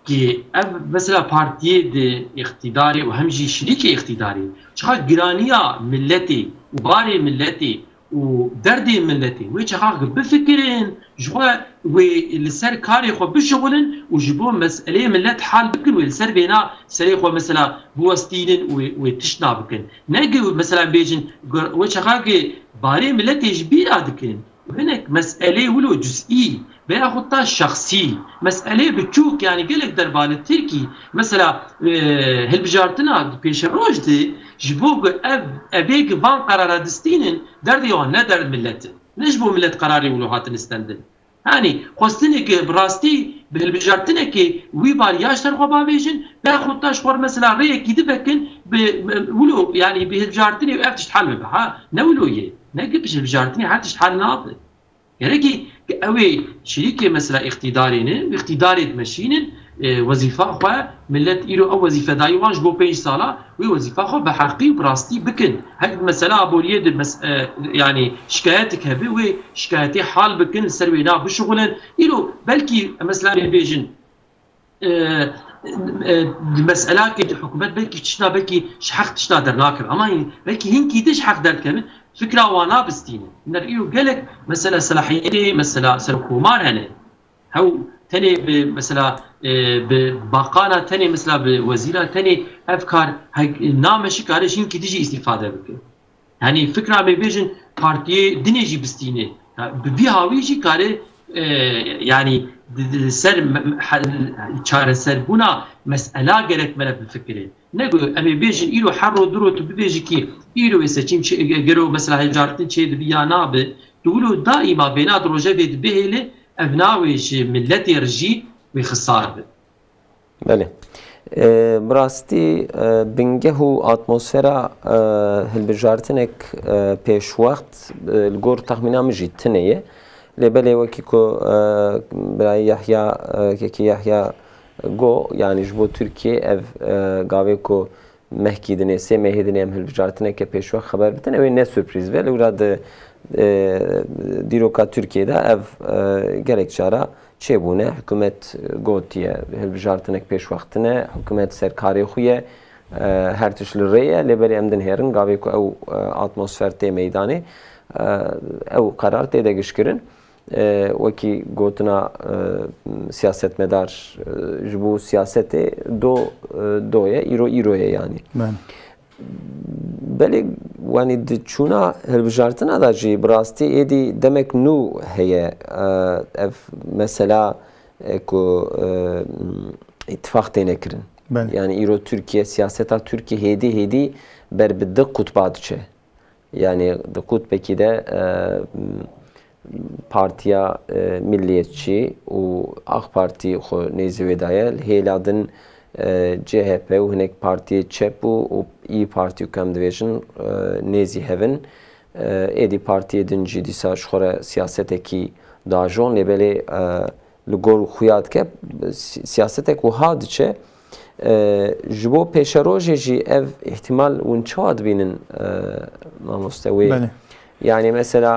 كي مثلا بارتيه دي اقتداري وهمجي شريكي اقتداري شخا جرانيا ملتي وباري ملتي ودردي ملتي وشخا بفكرين جوا والسر كاري خو بشغلن وجبوا مسألة ملت حال بكن والسر بينا سري خو مثلا بوستينن وتشنا بكن نجي مثلا بيجن وشخا باري ملتي جبيرا دكن وهناك مسألة ولو جزئي بين خطة شخصي مسألة بتشوك يعني قلك دربان التركي مثلا هالبجارتنا بيش الروج دي جبوك أبيك بان قرار دستينن دردي وانا درد ملت نجبو ملت قراري ولو هات نستندن يعني خواستنك براستي بهالبجارتنا كي وي بارياش ترخوا بابيجن بين خطة شخور مثلا ريك يدفكن ولو يعني بهالبجارتنا وقفتش تحل بها نولو يه نجيب بهالبجارتنا حتى تحل ناطق يعني اوي شريكه مثلا اقتدارين اقتداري ماشينن وظيفه خو ملت ايرو او وظيفه دايوانج بو 5 ساله وي وظيفه خو بحقي براستي بكن هاد المساله ابوريه يعني شكاياتك هبي وي شكايتي حال بكن سروينا بشغلن ايرو بلكي مثلا بيجن المساله كي الحكومات بلكي تشنا بلكي شحق تشنا درناك اما بلكي هنكي دش حق درت كمان فكرة وانا بستينه نرئيو قالك مثلا صلاحيتي مثلا سركومار هنا هو تاني مثلا بباقانا تاني مثلا بوزيرة تاني افكار نامشي كارش يمكن تيجي استفادة بك يعني فكرة بيجن بارتيه دنيجي بستينه ببيهاويجي كاره yani ser çareser buna mesela gerekmele bir fikri. Ne diyor? Ama bejin ilo harro duro tu beji ki ilo seçim gero mesela hicartin çeydi bir yana be. Dulu daima bena droje ve behele evnavi şey millet yerji ve khasar be. Bale. براستی بنگه و اتمسفera هلبجارتنک پیش وقت الگور تخمینا مجید تنیه لبله وکی کو برای یحیا گو یعنی جبو ترکیه اف گاوی کو مهکیدنه سه مهیدنه هم هلبجارتنک پیش وقت خبر بتن اوی نه سورپریز ولی وراد دیروکا ترکیه اف gerek çara چه بونه حکومت گوتیه هلبجارتنک پیش وقتنه حکومت سرکاری خویه هر تشل ریه لبری امدن هرن گاوی کو او اتمسفر تی میدانی او قرار تی دگشکرن وکی گوتنا siyaset medar bu siyasete doye ایروه yani. بله وانی دچونا هلبجارتنا داجی براستی ایدی دمک نو هیه اف مثلا کو اتفاق تنکرن yani ایرو Türkiye siyaseta Türkiye hedi ber bir dık kutbadıçı yani dık peki de partiya milliyetçi o AK Parti xo nezi vedayel heladın CHP و هنک پارتی چپ و ای پارتی کم دویژن نزی هفن ایدی پارتی دنجی دیساش خوره سیاست کی داجون لبله لگور خویاد که سیاست کو هاد چه جبو پیشروجی جی اف احتمال اون چاد بینن ما مستوی yani mesela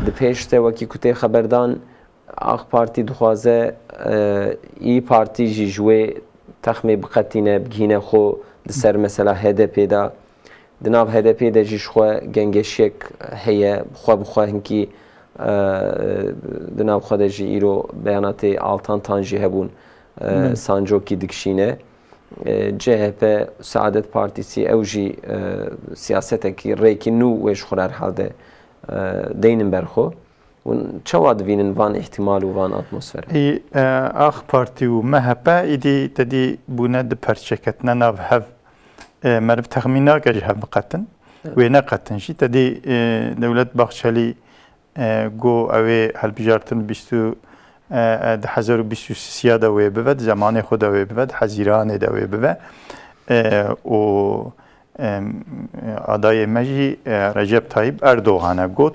د پیشته وکی کته خبردان AK Parti دخوازه ای پارتی جی جوی تخمی بقتینه بگینه خو دسر مثلا HDP دا دناب HDP دا جیش خو گنگشیک هیه بخوا هنکی دناب خو دا جی ایرو بیانات آلتان تانجی هبون سانجوکی دکشینه CHP Saadet Partisi ev jî siyasetekî rêkî nû wê ji xwe re herhalde deynin berxwe. Çawa dibînin van ihtimal û van atmosferê? AK Parti û MHP îdî tedî bûne di perçeketina nav hev meriv texmîn nake ji hev biqetin. Wê neqetin jî tedî Dewlet Baxçelî got ew ê helbijartin 2023 da wê bive, di zemanê xwe de wê bive, di Hezîranê de wê bive û adayê me jî Recep Tayyip Erdoğan'a got.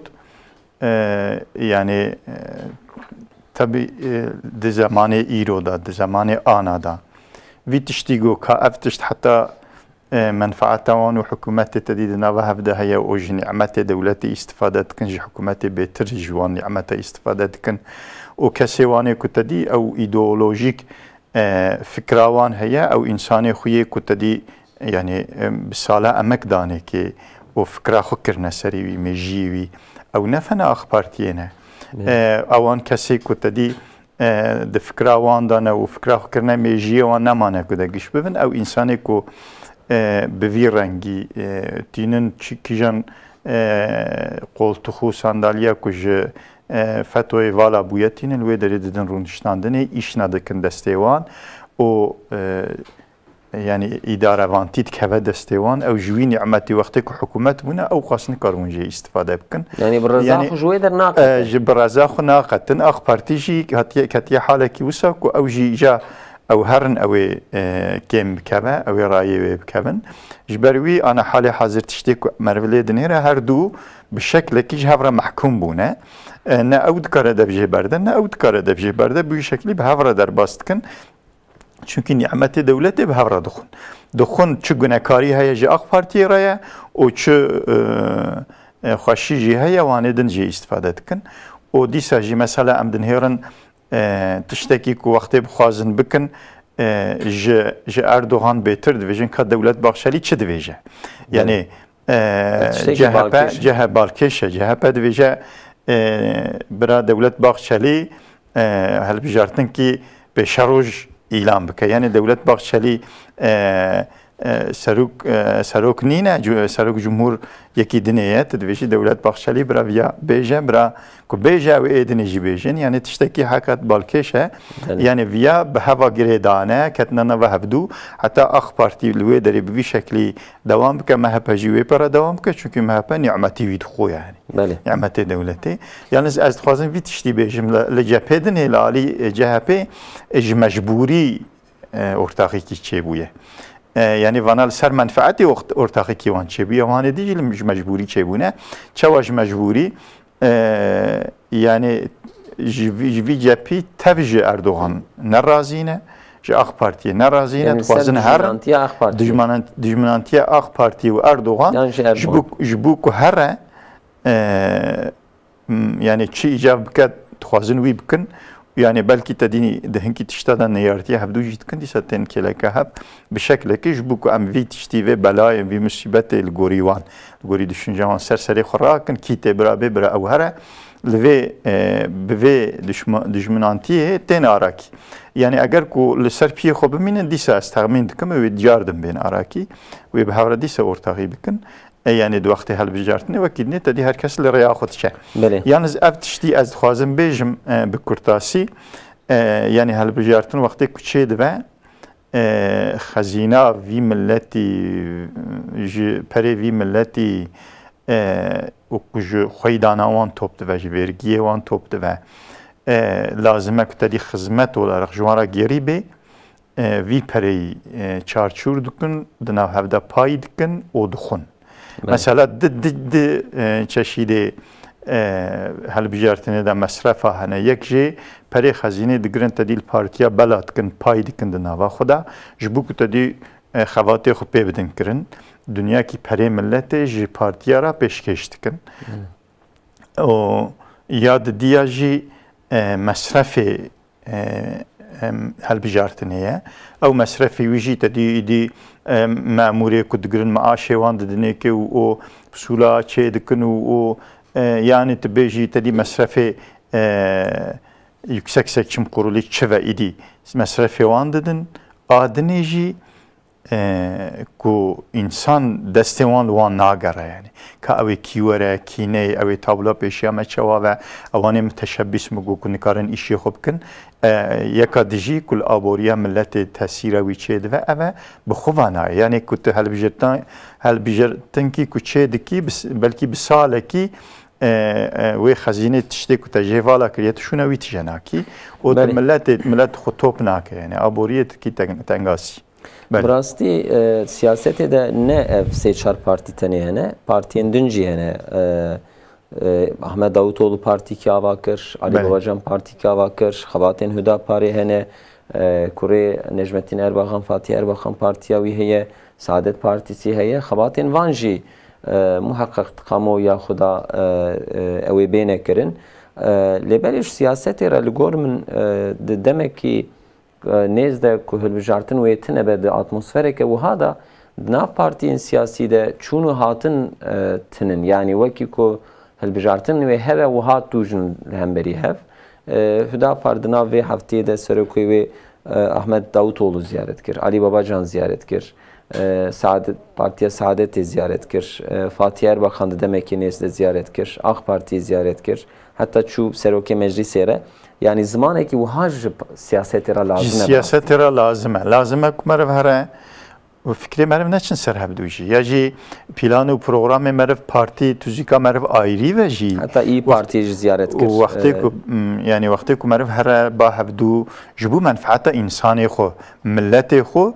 Yani tabi di zamanê îro da, di zamanê ana da vî tiştî got ka ev tişt heta menfaeta wan û hikûmetê tedî di nava hev de heye û ji ni'metê dewletê îstîfade dikin, ji hikûmetê bêtir ji wan ni'meta îstîfade dikin û kesê wanê ku tedî ew îdeolojîk fikra wan heye ew însanê xwe ku tedî yani bi sala emek danekê û fikra xwe kirine serî wî mêjiyê wî ew nefene AK Partiye ne. Ewan kesê ku tedî di fikra wan dane û fikra xwe kirine mêjiyê wan nemane ku de giş bibin ew însanê ku bi vî rengî tînin kîjan koltuk û sandalye ku ji fetoyê vala bûye tînin wê derê didin rûniştandinê îş nedikin destê wan û yani idare van tît keve destê wan ew ji wî ni'metê wextê ku hikûmet bûne ew xas nikarin jê îstîfade bikin. Yani bi reza xwe ji wê dernaqetin. Ji bi reza xwe naqetin. AK Partî jî ketiye halekî wisa ku ew jî ja ew herin ew ê kêm bikeve, ew ê rayê wê bikevin. Ji ber wî ana halê hazir tiştê ku mervilê dinêre her du bi şeklekî ji hev re mehkûm bûne. Ne ew dikare dev jê berde, ne ew dikare dev jê berde. Bu şeklî bi hev re derbas dikin. Çünkü ni'metê dewletê bi hev re dixwin. Dixwin çi gunekarî heye ji AK Partiyê re ye û çi xweşî jî heye wanê din jê îstîfade dikin. û dîsa jî mesela em dinhêrin tiştekî ku wextê bixwazin bikin ji Erdoğan bêtir dibêjin ka Dewlet Baxçelî çi dibêje. Yani CHP balkêş e. CHP dibêje bira Dewlet Baxçelî helbijartin ki pêşeroj îlan bike. Yani Dewlet Baxçelî سروک نینه سروک جمهور یکی دنیه تدویشی دولت بخشلی برا ویا بیجه برا کو بیجه و ایدنی جی بیجن یعنی تشتکی حقیقت بالکشه یعنی ویا به هوا گریدانه کتننا و هفدو حتی اخ پارتی لوی داری بوی شکلی دوام بکه مهپا جیوی پرا دوام بکه چونکه مهپا نعمتی وید خو یعنی نعمت دولتی یعنی از خوازم وی تشتی بیجم لجبه دنی لالی جهپه اج مجبوری ارتاقی کی چه بویه yani vanal ser menfaati ortakı ki van çebiye vane değil mecburi çebune çavaş mecburi yani jivi cepi tevji Erdoğan ne razine ji AK Parti'ye ne razine twazın her düşmanantiye AK Parti ve Erdoğan jibu ku her yani çi icab bikat twazın wi bikin yani belki tedini dehinki tiştadan neyartiye hevdu jitkin disaten keleke hep bişekle ki jbu am vi tişti ve belay vi musibet el goriwan gori düşüncevan serseri xrakin kite beraber bera evhara ve beve düşmanantiye ten araki yani eğer ku serpiye xo biminin disa estağmin dikim ve diyardım ben araki ve behavra disa ortağı bikin yani دوقتی هل بجارتنی و کدنی تدی هر کس لریا خودشه. یعنی از تشتی از خوازم بیشم بکرتاسی یعنی هل بجارتن وقتی کچه دوه خزینه وی ملتی پری وی ملتی و کج خیدانه وان توپ دوه جبرگیه وان توپ دوه لازمه که تدی خدمت ولا جوارا گیری به وی پری چارچور دکن دناو هفته پای دکن و دخون. Mesela çeşidi helbijartine de mesrafa hane yekji peri xazine digrin tedil partiya belatkin pay dikin de nava xuda jbu ku tedi xavatê xu pê bidin kirin dünya ki peri millete ji partiya ra peşkeş dikin o ya de diya jî mesrafê helbijartineye ew mesrefê wî jî tedî memurê ku digirin maaşê wan didinê o psûla çê dikin û yani tibêjî tedî mesrefê yüksek seçim kurulu çi ve idî mesrefê wan didin adinê jî ku insan destê wan li wan nagere yani ka ew ê kî were kî ney ew ê tabla pêşiya me çawa ve ewanê müteşebbis me got ku nikarin îşê xwe bikin yeka dijî ku li aboriya milletê tesîra wî çê dibe ev e bi xwe ve naye yani ku tu helbijirtinkî ku çê dikî belkî bi salekî wê xezînê tiştê ku te jêvala kiriye tu şûne wî tije nakî û tu millet xwe top nake yani aboriyê tikî tengasî. براستی سیاستی ده نه اف سه چهار پارتی تنیه نه پارتین دنجیه نه احمد داوطلو پارتی کی آوا کر علی باباجان پارتی کی آوا کر خواتین هدا پاری هنه کره نجمتین ارباخان فاتح ارباخان پارتیا وی هیه سعادت پارتیسی هیه خواتین وانجی محقق قامو یا خدا اوی بینه کرن لبلش سیاستی را لگور من دمکی nezde ku hilbijartin wê tune be di atmosfereke wiha da nav partiyên siyasî de çûn û hatin tinin yani wekî ku hilbijartin wê heve wiha tû jin li hemberî hev Hüdapar di nav vê hefteyê de Serokê wê Ahmed Davutoğlu ziyaret kir, Ali Babacan ziyaret kir, Partiya Saadetê ziyaret kir, Fatih Erbakan di demekî nêz de ziyaret kir, AK Parti'yi ziyaret kir, hatta çû Serokê Meclisê re yani zamaneki wiha ji siyasetê ra lazim e. Siyasetê ra lazim e. Lazim e ku meriv here û fikrê meriv neçin ser hevdû jî. Ya jî planê û programê meriv partî tûzîka meriv ayrî ve jî. Hatta İYİ Parti'yi jî ziyaret kir. Wextê ku yani wextê ku meriv here ba hevdû ji bo menfaeta însanê xwe, milletê xwe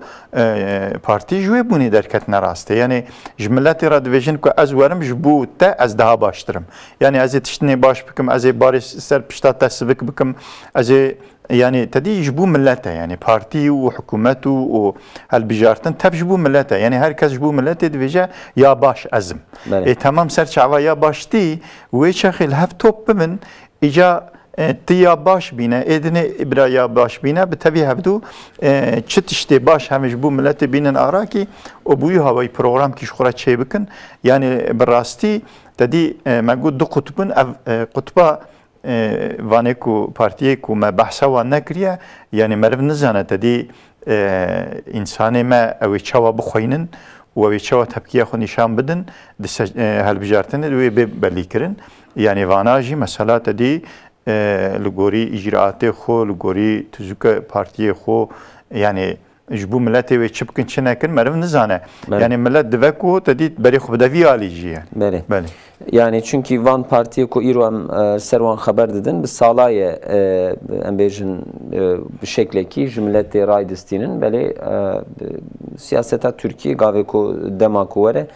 partî ji wê bûnê derketine rastê. Yani ji milletê ra dibêjin ku ez werim ji bo te ez daha baştirim. Yani ez ê tiştinê baş bikim, ez ê barê ser pişta te sivik bikim, ez ê yani tedî ji bo millete yani partî û hikûmet û helbijartin tep ji bo millete yani herkes ji bo milletê dibêje ya baş ezim. Temam ser çawa ya baş tî wê çexê li hev top bimin îca ti ya baş bîne êdinê ibra ya baş bîne bi tevî hevdû çi tiştê baş hemê ji bo milletê bînin arakî û bûyî havayî program kî ji xwe re çê bikin yani bi rastî tedî me got du qutbin ev qutba vanê ku partiyê ku me behsa wan nekiriye yani meriv nizane tedî انسان ما او چاوا بخوینن و او چاوا تبکیه خو نشان بدن هلبجارتن دوی بلی کرن يعني فاناجي مسألة دي لغوري إجراءات خو لغوري تزوك بارتي خو يعني جبو ملتي ويتشبكن شناكن مرف نزانه يعني ملت دفكو تدي بري خو بدفي عليجي يعني بله يعني çünkü Van Partiye ko İran servan haber dedin bir salaya embejin bir şekle ki cümlete raydistinin böyle siyaseta Türkiye gaveko demakuvere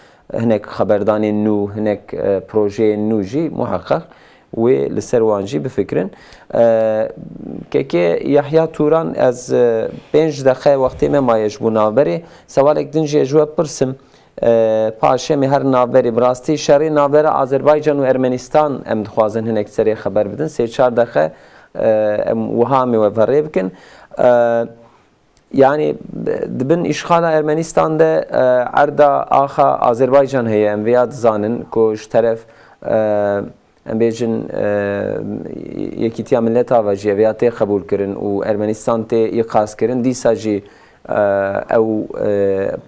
هناك خبرداني نو هناك بروجي نوجي محقق ولسروانجي بفكرن كي يحيى توران از 5 دقيقه وقت ما يجبو نابري سوالك دنجي جواب برسم پاشه مهر نابري براستی شری نابر آذربایجان و ارمنستان ام دخوازن هناك سری خبر بدن 3-4 دقيقه وهامي وفري بكن يعني دبن إشغال أرمنستان ده عرض آخا آذربایجان هي انویاد زانن کوش طرف ام بیجن یکیتیا ملت آواجی ویاتی قبول کرن و ارمنستان تی یقاس کرن دیسا جی او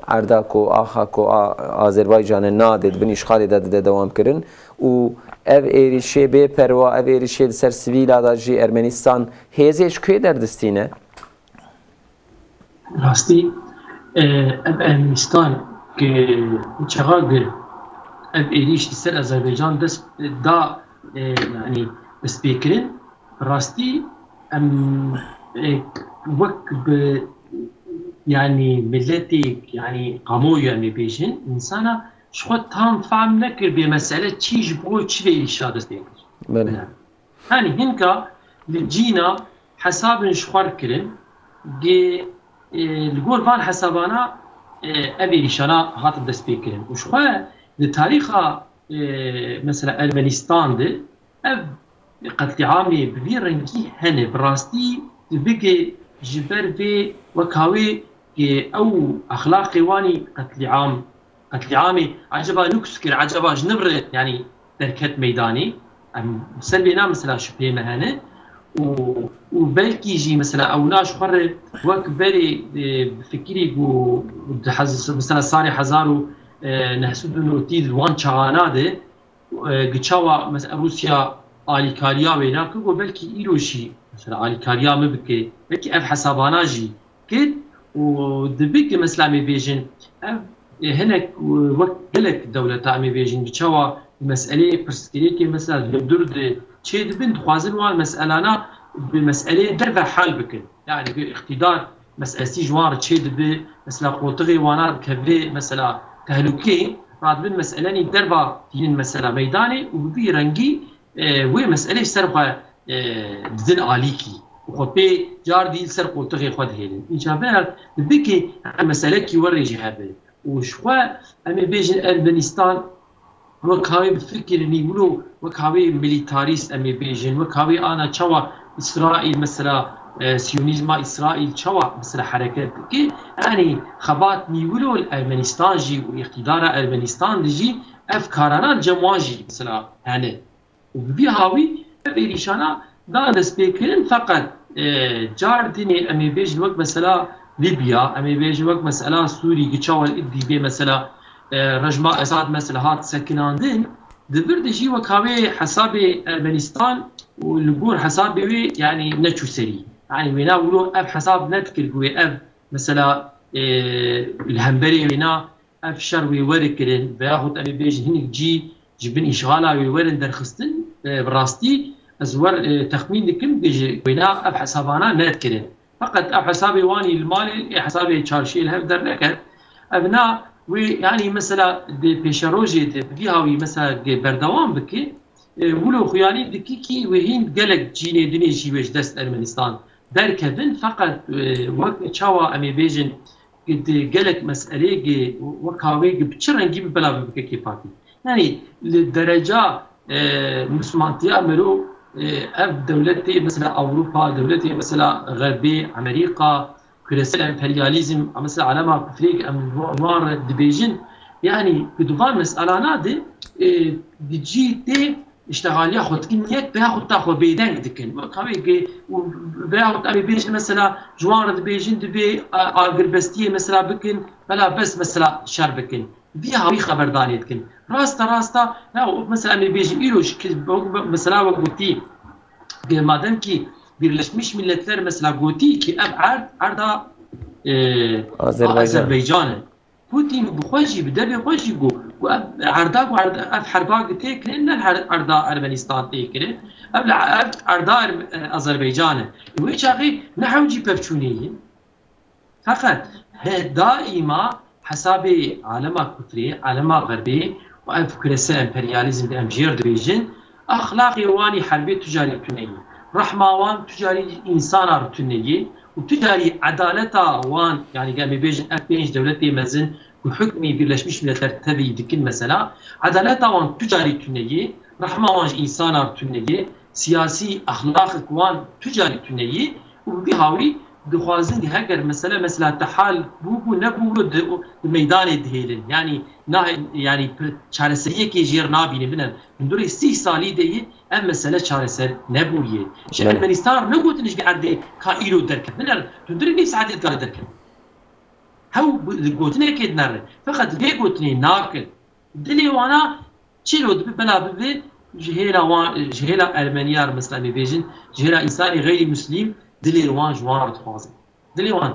عرضا کو آخا کو آذربایجان ناده دبن إشغال ده دوام کرن و ev erişe be perva ev erişe ser sivil adajı Ermenistan hezech köy derdistine راستی افغانستان که چقدر ایریش سر آذربایجان دست دا یعنی بسپیکرین راستی وقت يعني ملتي يعني قاموية يعني بيجن إنسانا شو تام فهم نكر بمسألة تيج بقول شيء إيشاد استيقظ. يعني هنكا لجينا حساب شخور كرن جي الجول فان حسابانا أبي ريشانا هات الدسبيكرين وشخوا لتاريخ مثلا أرمنستان ده أب قتل عامي بفيرنكي هني براستي بيجي جبر في وكاوي أو أخلاقي واني قتل عامي عجبا نكسكر عجبا جنبر يعني تركت ميداني سلبينا مثلا شبه مهنه وبلكي يجي مثلا او ناش خر وك بري بفكري مثلا صاري حزارو نحسب انه تيد وان شغاناده قتشاوا مثلا روسيا اليكاريا ويناك وبلكي ايروشي مثلا اليكاريا مبكي بلكي اف حساباناجي كد ودبك مثلا مي بيجن هناك وقت لك دوله تاعمي بيجن قتشاوا مساله برسكريكي مثلا درد شيء بنت خوازن وان مسألة بمسألة درب حال بكن يعني باقتدار مسألة جوار شيء به مثلا قوتغي وانا كبري مثلا تهلكي راد بن مسألة دربا ين مثلا ميداني وبي رنجي ومسألة سرقة دين عليكي وخبي جار دي سر قوتغي خد هيلن إن شاء الله بكي مسألة كي ورجي هذا وشوا أمي بيجن أرمنستان وكاوي بفكر اني يقولوا وكاوي ميليتاريست امي بيجن وكاوي انا تشوا اسرائيل مثلا سيونيزم اسرائيل تشوا مثلا حركات كي يعني خبات يقولوا ارمنستان جي واقتدار ارمنستان جي افكارنا جمواجي مثلا يعني وبي هاوي بريشانا دا سبيكرين فقط جاردني امي بيجن وقت مثلا ليبيا امي بيجن وقت مثلا سوري تشوا الادي بي مثلا رجما اساد مثلا هات سكناندين دبر دجي وكاوي حساب ارمنستان والبور حساب يعني نتشو سري يعني وينا ولو اف حساب نتكل قوي اف مثلا الهمبري وينا اف شروي وركلن بياخد ابي بيج هنيك جي جبن اشغالا ويورن درخستن براستي ازور تخمين دكم وينا اف حسابانا نتكلن فقط اف حسابي واني المالي حسابي تشارشي الهفدر لك ابناء ويعني مثلا دي بيشاروجي دي هاوي مثلا بردوام بكي ولو خيالي دكي كي وهين قالك جيني دني شي ويش دست ارمنستان دركبن فقط وقت تشاوا امي بيجن قد قالك مساله وكاوي بتشرنجي بلا بكي كيفاتي يعني للدرجه مسمانتي عملوا اف دولتي مثلا اوروبا دولتي مثلا غربي امريكا كريسل امبرياليزم مثلا علامه افريق انوار دبيجن يعني بدوان مساله نادي دي جي تي اشتغاليا خود كنيت بها خود تاخو بيدن دكن وكاوي بها ابي بيج مثلا جوار بيجن دبي اغربستيه مثلا بكن بلا بس مثلا شر بكن بها وي خبرداريت كن راستا لا مثلا ابي بيج ايروش مثلا وقتي madem ki Birleşmiş Milletler mesela goти ki ev arda Azerbaycan'ı Putin bu xoşi bir de bir xoşi bu arda ev harba tekrar ne arda Ermenistan tekrar ev arda Azerbaycan'ı bu hiç aği ne havci pevçuniyin fakat daima hesabı alema kutri alema garbi ve ev küresel emperyalizm de emjir dibijin ahlaki vani harbi ticari tüneyi rahmavan ticari insanlar tüneyi و ticari adaleta van yani gemi bejin F5 devleti mezin bu hükmü Birleşmiş Milletler tabi dikin mesela adaleta van ticari tüneyi rahmavan insanlar tüneyi siyasi ahlaki van ticari tüneyi bu bir havi dixwazin ki heger mesela tahal bu ne bu meydan edilin yani çareseriye ki jir nabini binen duri 30 sali değil em mesele çareser ne bu ye işte Ermenistan ne gotiniş bir arde kailo derken neler duri ne saadet gar derken hav gotine kednar fakat ne gotine nakil dili wana çilo bela bi jehela Ermeniyar mesela bir bejin jehela insani gayri müslim دلی روان جوار تفاضل دلی روان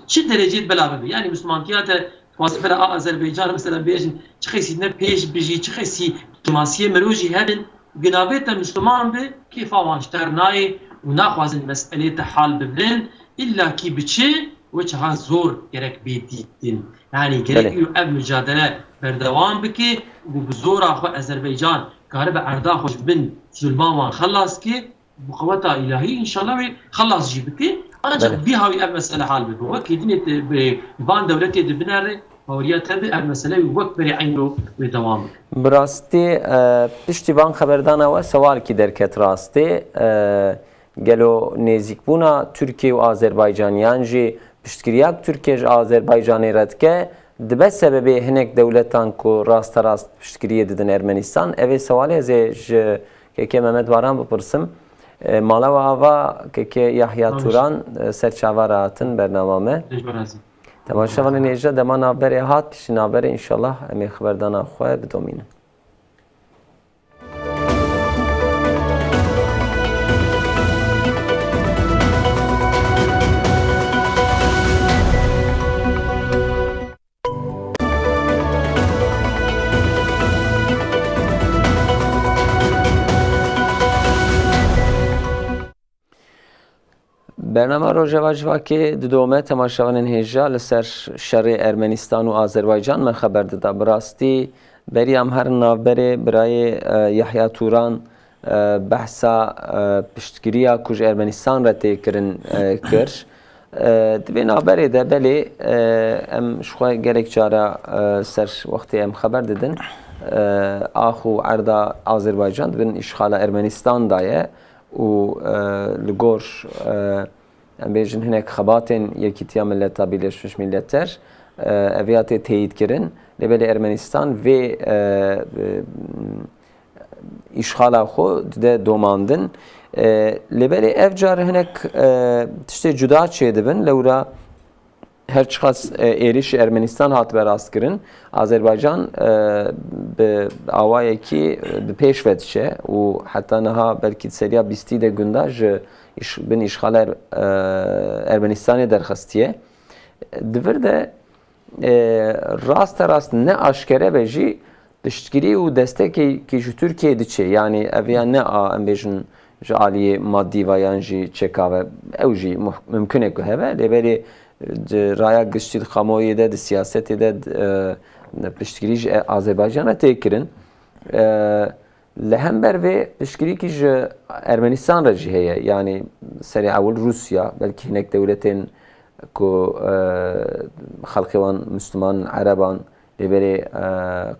چه درجه بلاغه یعنی مسلمان تیاته تفاضل برای آذربایجان مثلا بیشن چه خیلی نه پیش بیشی چه خیلی دماسیه مروجی هدن جنابت مسلمان به کیف آوانشتر نای و نخوازن مسئله تحال ببلن إلا کی بچه و چه ها زور gerek بیدیدن yani gerek یو اب mücadele بردوام بکی و بزور آخو آذربایجان قارب عرضا خوش بن ظلمان خلاص کی بقوة إلهي إن شاء الله خلاص جيبك أنا بها هاي المسألة حال بكو وكيدني بان دولتي دبناري فوريات هذه المسألة وقت بري عينه ودوام براستی پشتیبان خبردانه و سوال کی درکت راستی گلو نزیک بونا ترکیه و آذربایجانیان جی پشتگیریاب ترکیه و آذربایجانی رد که دبه سببی هنک دولتان کو راست پشتگیریه ددن ارمنستان اوه سوالی از که محمد باران بپرسم مالا و آوا که یحیی توران سرچاوار هاتن برنامه تماشاوان نیجا دما نابر هات پیش نابر انشالله امی خبردان خواه بدومینه برنامه روژواجوا که دومه تماشاوان هیجا لسر شر ارمنستان و آذربایجان من خبر داده براستی بری هم هر نابره برای یحیی توران بحثا پشتگیریا کج ارمنستان را تکرن کرد دبی نابره ده بله ام شخواه گرک جارا سر وقتی ام خبر دادن آخو عرضا آذربایجان دبن اشغال ارمنستان دایه و لگور بیشتر هنگ خباتن یکیتیا ملتا Birleşmiş Milletler اویات تایید کردن لبل ارمنستان و اشغال خود ده دوماندن لبل افجار هنگ تشت جدا چیده بن لورا هر چقدر ایریش ارمنستان هات براست کردن آذربایجان به آوایی کی به پیش ودشه و حتی نها بلکه سریا بیستی ده گنداج بن اشغال ارمنستانی درخستیه دورده راست نه آشکره بجی پشتگیری و دستکی که جو ترکیه دیچه یعنی اویا نه ام بیشن جالی مادی و یانجی چکاوه اوجی ممکنه که هوا لیبری رایا گشتید خامویی ده سیاستی ده پشتگیری آذربایجان تکرین لهم بر و پشتگیری که ارمنستان را جهیه یعنی سری اول روسیا بلکه هنک دولتین که خلقیان مسلمان عربان لیبری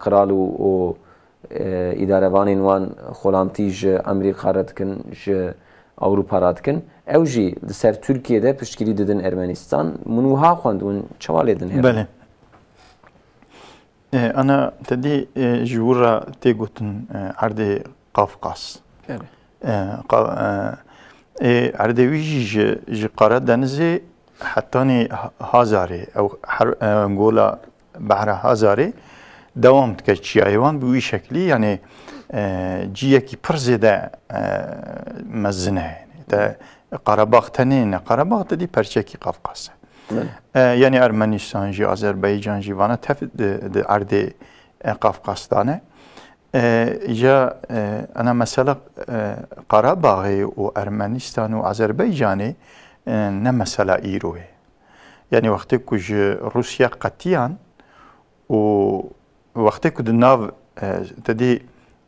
قرال و اداره‌وانین وان خلامتی ج امریکا رد کن ج اوروپا رد کن اوجی سر ترکیه ده پشتگیری دادن ارمنستان منوها خواندون چوالی دن هر بله أنا تدي جورا تيجوتن عرض قفقاز اردویجی ج قاره دنزی حتی هزاره او گولا بحر هزاره دوام که چیایوان به وی شکلی یعنی جیه کی پرزیده مزنه تا قرباغ تنین قرباغ تدی پرچکی قفقاز یعنی ارمنستان جی آذربایجان جی وانا تفت د ارد قفقاستانه جا انا مثلا قرباغ و ارمنستان و آذربایجانی نه مثلا ایروه یعنی وقتی که روسیا قطعاً و وقتی که ناو تدی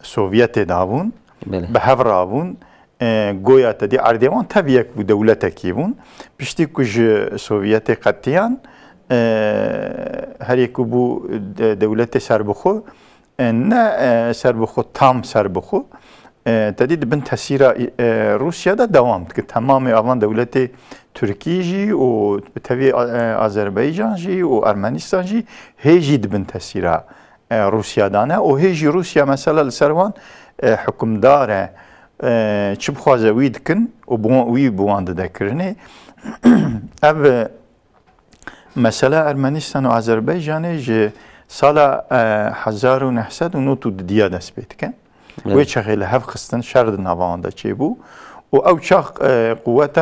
سوویت داون به هفر آون گویا تدی اردوان تبیک بود دولت کیون پشتی که سوویت قطعاً هر یک بو دولت سربخو نه سربخو تام سربخو تدید بن تاثیر روسیا دا دوام که تمام آوان دولت ترکی جی و تبی آذربایجان جی و ارمنستان جی هیچی بن تاثیر روسیا دانه و هیچی روسیا مثلا سروان حکم داره چه بخوازه وید کن و وی بوانده دکرنه اب مثلا ارمنستان و آذربایجان جی سال 1990 دیا دست بید کن و چه خیلی هف خستن شرد نوانده چه بو و او چه قوت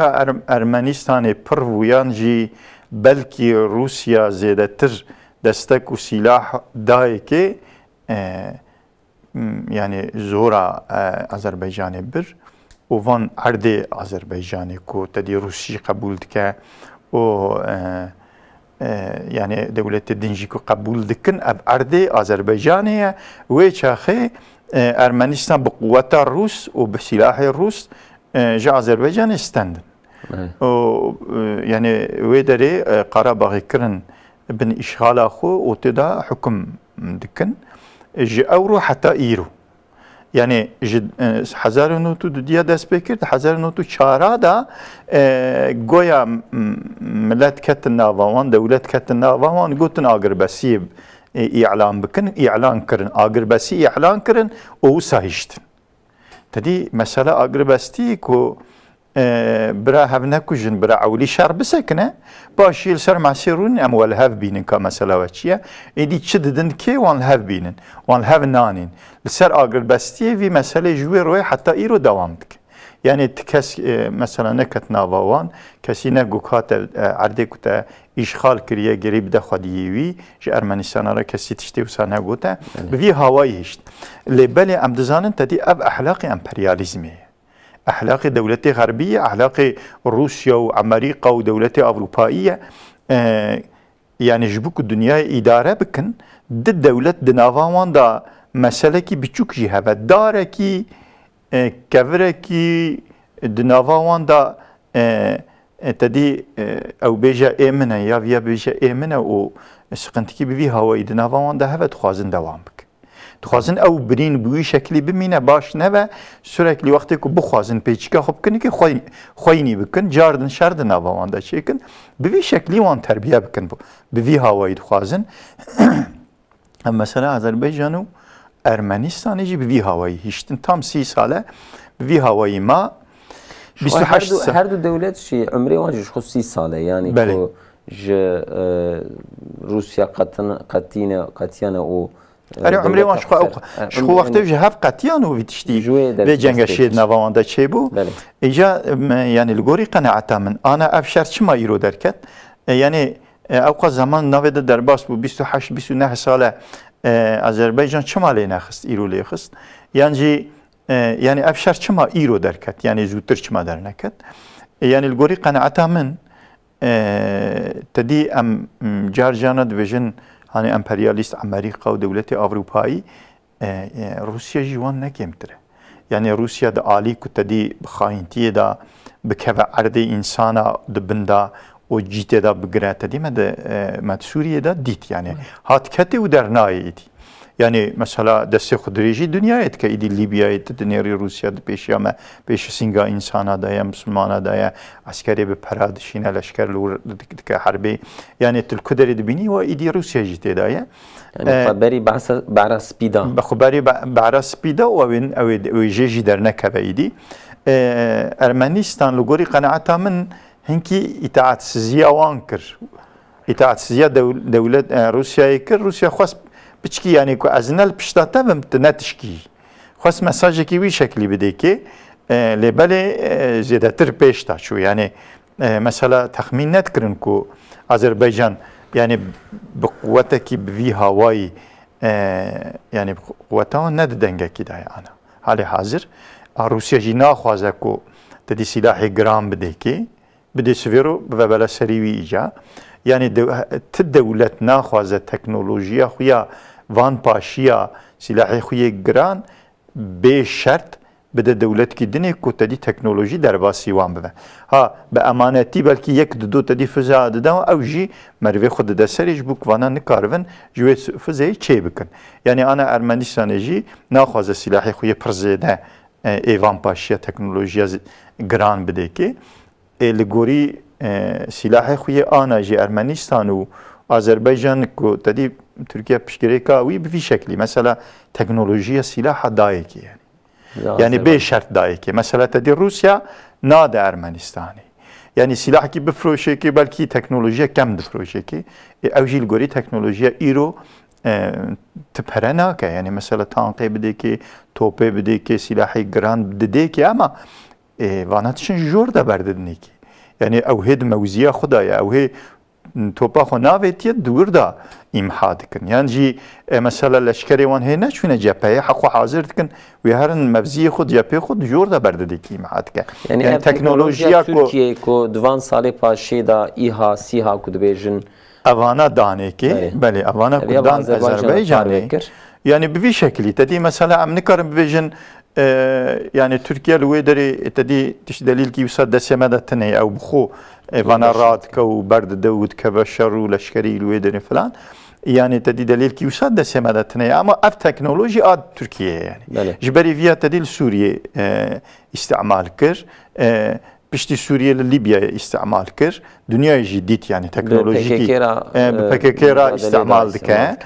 ارمنستان پرویان جی بلکی روسیا زیده تر دستک و سلاح دای که یعنی زورا آذربایجان بر و وان عرض آذربایجانی کو تدی روسی قبول که و یعنی دولت دنجی کو قبول دکن اب عرض آذربایجانیه و چه ارمنستان بقوة الروس وبسلاح الروس جا آذربایجان استندن يعني ويدري قراباغي كرن بن إشغال أخو وتدا حكم دكن جي أورو حتى إيرو يعني حزار نوتو دیا دست بکرد حزار نوتو چارا دا گویا ملت کت ناوان دولت کت ناوان گوتن آگر بسیب اعلان بکن اعلان کرن آگربسی اعلان کرن او سایشتن تدی مثلا آگربستی کو برا هف نکوجن برا اولی شر بسکنه باشیل سر معسیرون اموال هف بینن که مثلا وچیه ایدی چه ددن که وان هف بینن وان هف نانین لسر آگربستی وی مثلا جوی روی حتی ایرو دوام دک یعنی کس مثلا نکت ناوان کسی نگو کات عرده کتا اشغال کریه گریب ده خودیوی جه ارمنستان را کسی تشتی وسا نگوته بوی هوایی هشت لبلی امدزانن تدی اب احلاق امپریالیزمه احلاق دولت غربیه احلاق روسیا و امریکا و دولت اروپاییه یعنی جبوک دنیای اداره بکن ده دولت دناوان دا مسئله کی بچوک جی هفت داره کی کفره کی دناوان دا تدی او بیجا ایمنه یا ویا بیجا ایمنه و سقنتی کی بوی هوایی دناوان دا هفت خوازن دوام بک خوازن او برین بوی شکلی بمینه باش نه و سرکلی وقتی که بخوازن پیچکه خوب کنی که خوینی بکن جاردن شردن ناوان دا چه کن بوی شکلی وان تربیه بکن بوی هوایی خوازن مثلا آذربایجان و ارمنستانی جی بوی هوایی هیچتن تام 30 ساله بوی هوایی ما 28 ساله هر دو دولت شی عمری وانجش خود 30 ساله یعنی که روسیا قطیانه و اری عمری وان شخو وقتی جه هف قطیان و ویتشتی به جنگ شید نوان دا چه بو ایجا یعنی لگوری قناعتا من آنا افشار چما ایرو درکت یعنی اوقا زمان نوید درباس بو 28-29 ساله آذربایجان چما لی نخست ایرو لی خست یعنی افشار چما ایرو درکت یعنی زودتر چما در نکت یعنی لگوری قناعتا من تدی ام جار جانا دویژن hani emperyalist Amerika ve devleti Avrupa'yı Rusya jivan ne kemtire. Yani Rusya da ali kutadi xaintiye da bikeve arde insana dibinda o cite da bigre tedi me de Suriye da dit yani hat kete u dernayeti. يعني مثلا دست خودریجی دنیای که ایدی لیبیای تدنیری روسیا پیشیا ما پیش سینگا انسان دایا مسلمان دایا عسکری به پرادشین لشکر لور که حربی يعني تلكدري دبيني وإيدي روسيا جيتي دايا يعني خبري بعرس بيدا بخبري بعرس بيدا وين أو جيجي درنك بإيدي أرمنستان لغوري قناعتها من هنكي إطاعت سزيا وانكر إطاعت سزيا دولة روسيا يكر روسيا خاص بتشكي يعني كو أزنال بشتاتا بمتنتشكي خاص مساجي كي وي شكلي بديكي لبالي زيادتر بيشتا شو يعني مثلا تخمين نتكرن كو أذربيجان يعني بقوتك بفي هواي يعني بقوتها نددنجا كده أنا حالي حاضر روسيا جي ناخوازا كو تدي سلاحي جرام بديكي بدي سفيرو ببلا سريوي إيجا يعني الدولة ناخوازا تكنولوجيا خويا وان باشيا سلاحي خويا جران بشرط بده دولت کی دنی کو تدی تکنولوژی در باسی وام بده ها به امانتی بلکه یک دو تدی فضا دادن او جی مروی خود ده سریج بوک وانا نکارون جوی فضایی چه بکن یعنی انا ارمنستان جی ناخواز سلاحی خوی پرزیده ایوان پاشیا تکنولوژیا گران بده که لگوری سلاحی خوی آنا جی ارمنستان و آذربایجان کو تدی ترکیه پشگیری کاوی به شکلی مثلا تکنولوژی سلاح دایی که يعني بشرط دايكي مثلا تدي روسيا نادى ارمنستاني يعني سلاح كي بفروشيكي بلكي تكنولوجيا كم دفروشيكي او جيل غوري تكنولوجيا ايرو تبهرناك يعني مثلا تانقي بديكي توبي بديكي سلاحي جران بديكي اما واناتشن جور دا برددنيكي يعني او هيد موزيه خدايا او هي توبا خو ناويتي دور دا امحاد كن يعني جي مثلا لشكري وان هي نشونه جبهه حق حاضر كن ويهرن مبزي خود جبهه خود جور دا بردديكي امحاد كن يعني تكنولوجيا تركيا كو دوان سالي باشي دا ايها سيها كود بيجن اوانا دانيكي بله اوانا كودان اذربيجان يعني بفي شكلي تدي مثلا ام نكرم بيجن يعني تركيا الويدري تدي تش دليل كي وصل دسمه تني او بخو فانارات كو برد داود كبشر ولشكري الويدري فلان يعني تدي دليل كي وصل دسمه تني اما اف تكنولوجيا تركيا يعني جبري فيها تدي سوريا استعمال كر بشتي سوريا لليبيا استعمال كر دنيا جديد يعني تكنولوجيكي بكيكيرا استعمال دكا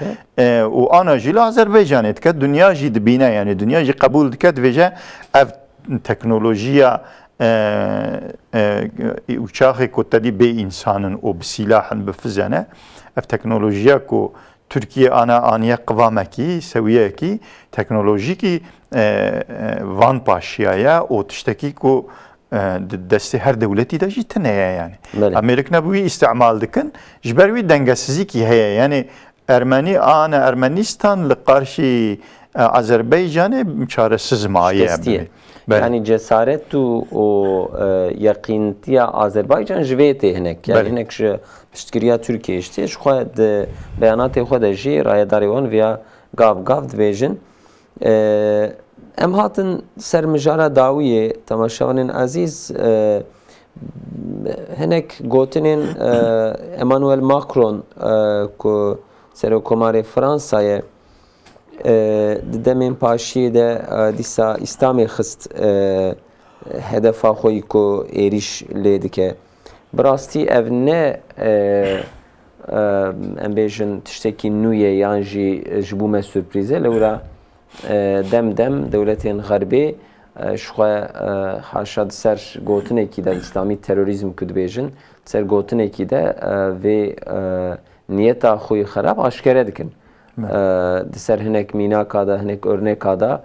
وانا جي لازربيجان دكا دنيا جديد بينا يعني دنيا جي قبول دكا فيجا اف تكنولوجيا وشاخي كو تدي بي انسان او بسلاح بفزانه اف تكنولوجيا كو تركيا انا انيا قوامكي سوياكي تكنولوجيكي وان باشيايا او تشتكي كو دسته هر دولتي دا جيتنا يعني امريكا بوي استعمال دكن جبروي دنگسزيكي هي يعني ارمني انا ارمنستان لقارشي اذربيجان مشارسز مايه يعني جسارت و يقينتيا اذربيجان جويته هناك يعني هناك بشتكريا تركيا اشتيش خد بيانات خد جي رايداري وان فيا قاف دبيجن ام هاتن سر مجارة داوية تماشاوانين عزيز هناك قوتنين امانويل ماكرون كو سر كوماري فرنسا دمين باشي ده ديسا اسلامي خست هدفا خوي كو ايريش ليدكه براستي افنه ام بيجن تشتكي نوية يانجي جبومه سوربريزه لورا دم دولتين غربي شخوا حاشد سر گوتنه کی ده اسلامی تروریسم کد بیجن سر گوتنه کی ده و نیتا خوی خراب آشکاره دکن سر هنک مینا کادا هنک ارنه کادا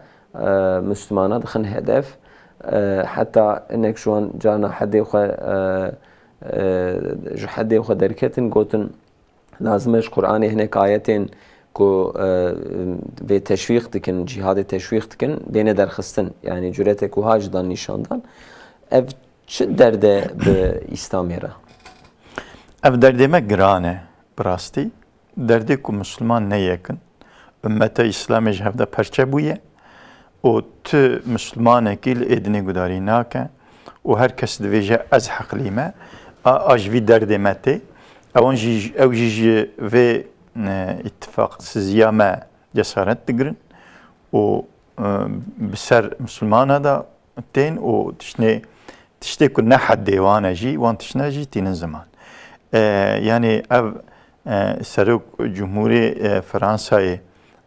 مسلمانان دخن هدف حتی هنک شوان جانا حدی خو درکتن گوتن لازمش قرآن هنک آیتین کو به تشویق دکن جهاد تشویق دکن بین درخستن یعنی جرأت کو هاجدان نشاندان اف چه درده به اسلامی را اف درده ما گرانه براستی درده کو مسلمان نیکن امت اسلام جهده پرچه بویه و تو مسلمانه کل ادنی گداری ناکن و هر کس دویجه از حقلیمه اجوی درده مته او جی و اتفاق سزيامة جسارت دقرن و بسر مسلمانه دا تين و تشتي كنا حد ديوانه جي وان تشنا جي تين زمان يعني اف سروك جمهورية فرنسا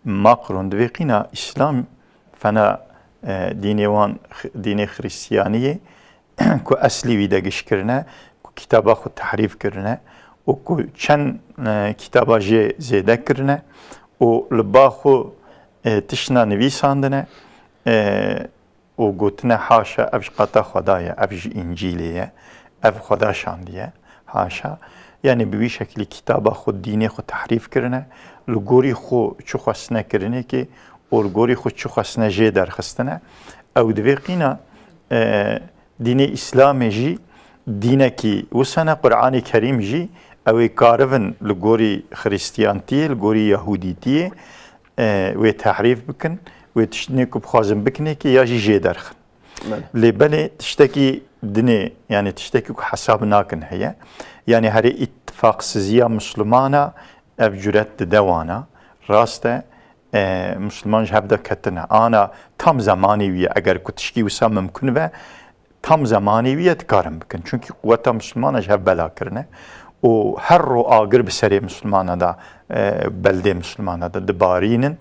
ماكرون دويقينا اسلام فانا ديني خريستيانية كو اصلي ويدا گش کرنه كو كتابا خود تحريف کرنه و كو چند كتابا جي زيده کرنه و لبا خو تشنا نویساندنه و گوتنه حاشا افش قطع خدايا افش انجيليه اف خدا شانديه حاشا يعني بوي شكل كتابا خود ديني خود تحريف کرنه لگوري خو چو خواستنه کرنه که و لگوري خو چو خواستنه جي درخستنه او دویقینا دين إسلام جي دينكي وسنة قرآن كريم جي أو كارفن لغوري خريستيانتي لغوري يهوديتي وتحريف بكن وتشتنيكو بخازم بكنيكي ياجي جي درخن لبالي تشتكي دني يعني تشتكي حساب ناكن هي يعني هري اتفاق سزيا مسلمانا افجرت دوانا راسته مسلمان جهبدا كتنا انا تام زماني ويا اگر كتشكي وسام ممكن به tam zamaniyet karım bıkın. Çünkü kuvveta Müslümana cev bela kırne. O her ro agir bir seri Müslümana da belde Müslümana da dibarinin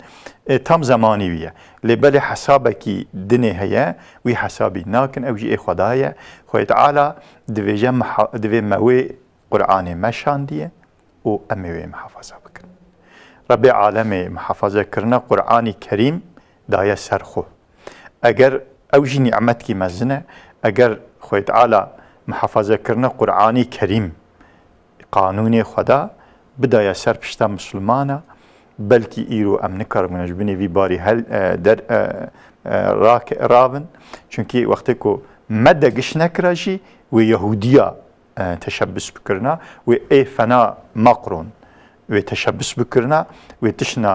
tam zamaniye. Lebeli hasabeki dini heye ve hasabi nakin evci ekhodaya. Khoy Teala dive mewe Kur'an'ı meşan diye o emewe muhafaza bıkın. Rabbi alemi muhafaza kırna Kur'an-ı Kerim daya serxu. Eğer evci nimet ki mezne اگر خوی تعالی محافظه کردن قرآنی کریم قانونی خدا بدای سر پشتا مسلمانا بلکی ایرو امن کار منجبینی وی باری هل در راون چونکی وقتی که مده گش نکراشی و یهودیا تشبس بکرنا و ای فنا مقرون و تشبس بکرنا و تشنا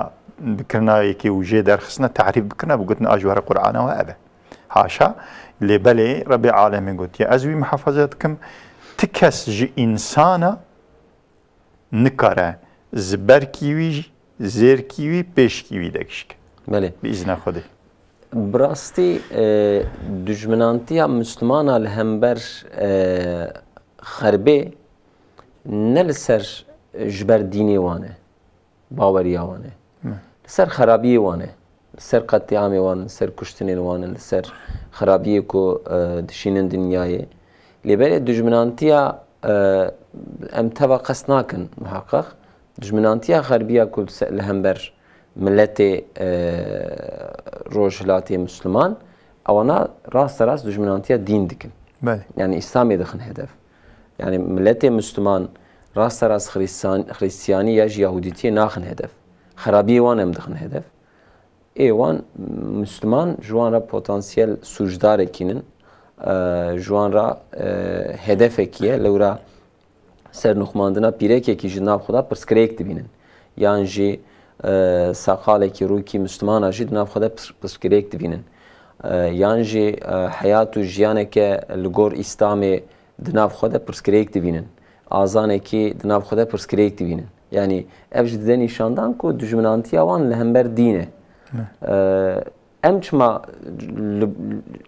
بکرنا یکی وجه درخصنا تعریف بکرنا بگوتنا اجوار قرآن و ابه حاشا لبالي ربي العالمين قلت يا أزوي محافظتكم تكس جي إنسانا نكره زبر كيوي زير كيوي بيش كيوي دكشك بله بإذن خدي براستي دجمنانتيا مسلمانا لهمبر خربي نلسر جبر ديني وانه باوريا وانه لسر خرابي وانه سر قطعامي وان سر كشتنين وان سر خرابيه كو دشينن دنياي لبالي دجمنانتيا ام تبا قسناكن محقق دجمنانتيا غربيه كل لهمبر ملتي روجلاتي مسلمان او انا راس دجمنانتيا دين دكن يعني اسلامي دخن هدف يعني ملتي مسلمان راس خريستياني ياج يهوديتي ناخن هدف خرابيه وان ام دخن هدف ایوان مسلمان جوان را پتانسیل سوجدار کینن جوان را هدف کیه لورا سر نخماندنا پیره که جناب خدا پرسکریک دبینن یان جی ساقال کی روی کی مسلمان اجی جناب خدا پرسکریک دبینن یان جی حیات و جیان که لگور اسلامی جناب خدا پرسکریک دبینن آزان کی جناب خدا پرسکریک دبینن یعنی ابج دنی شاندان کو دجمنانتی آوان لهمبر دینه ام چما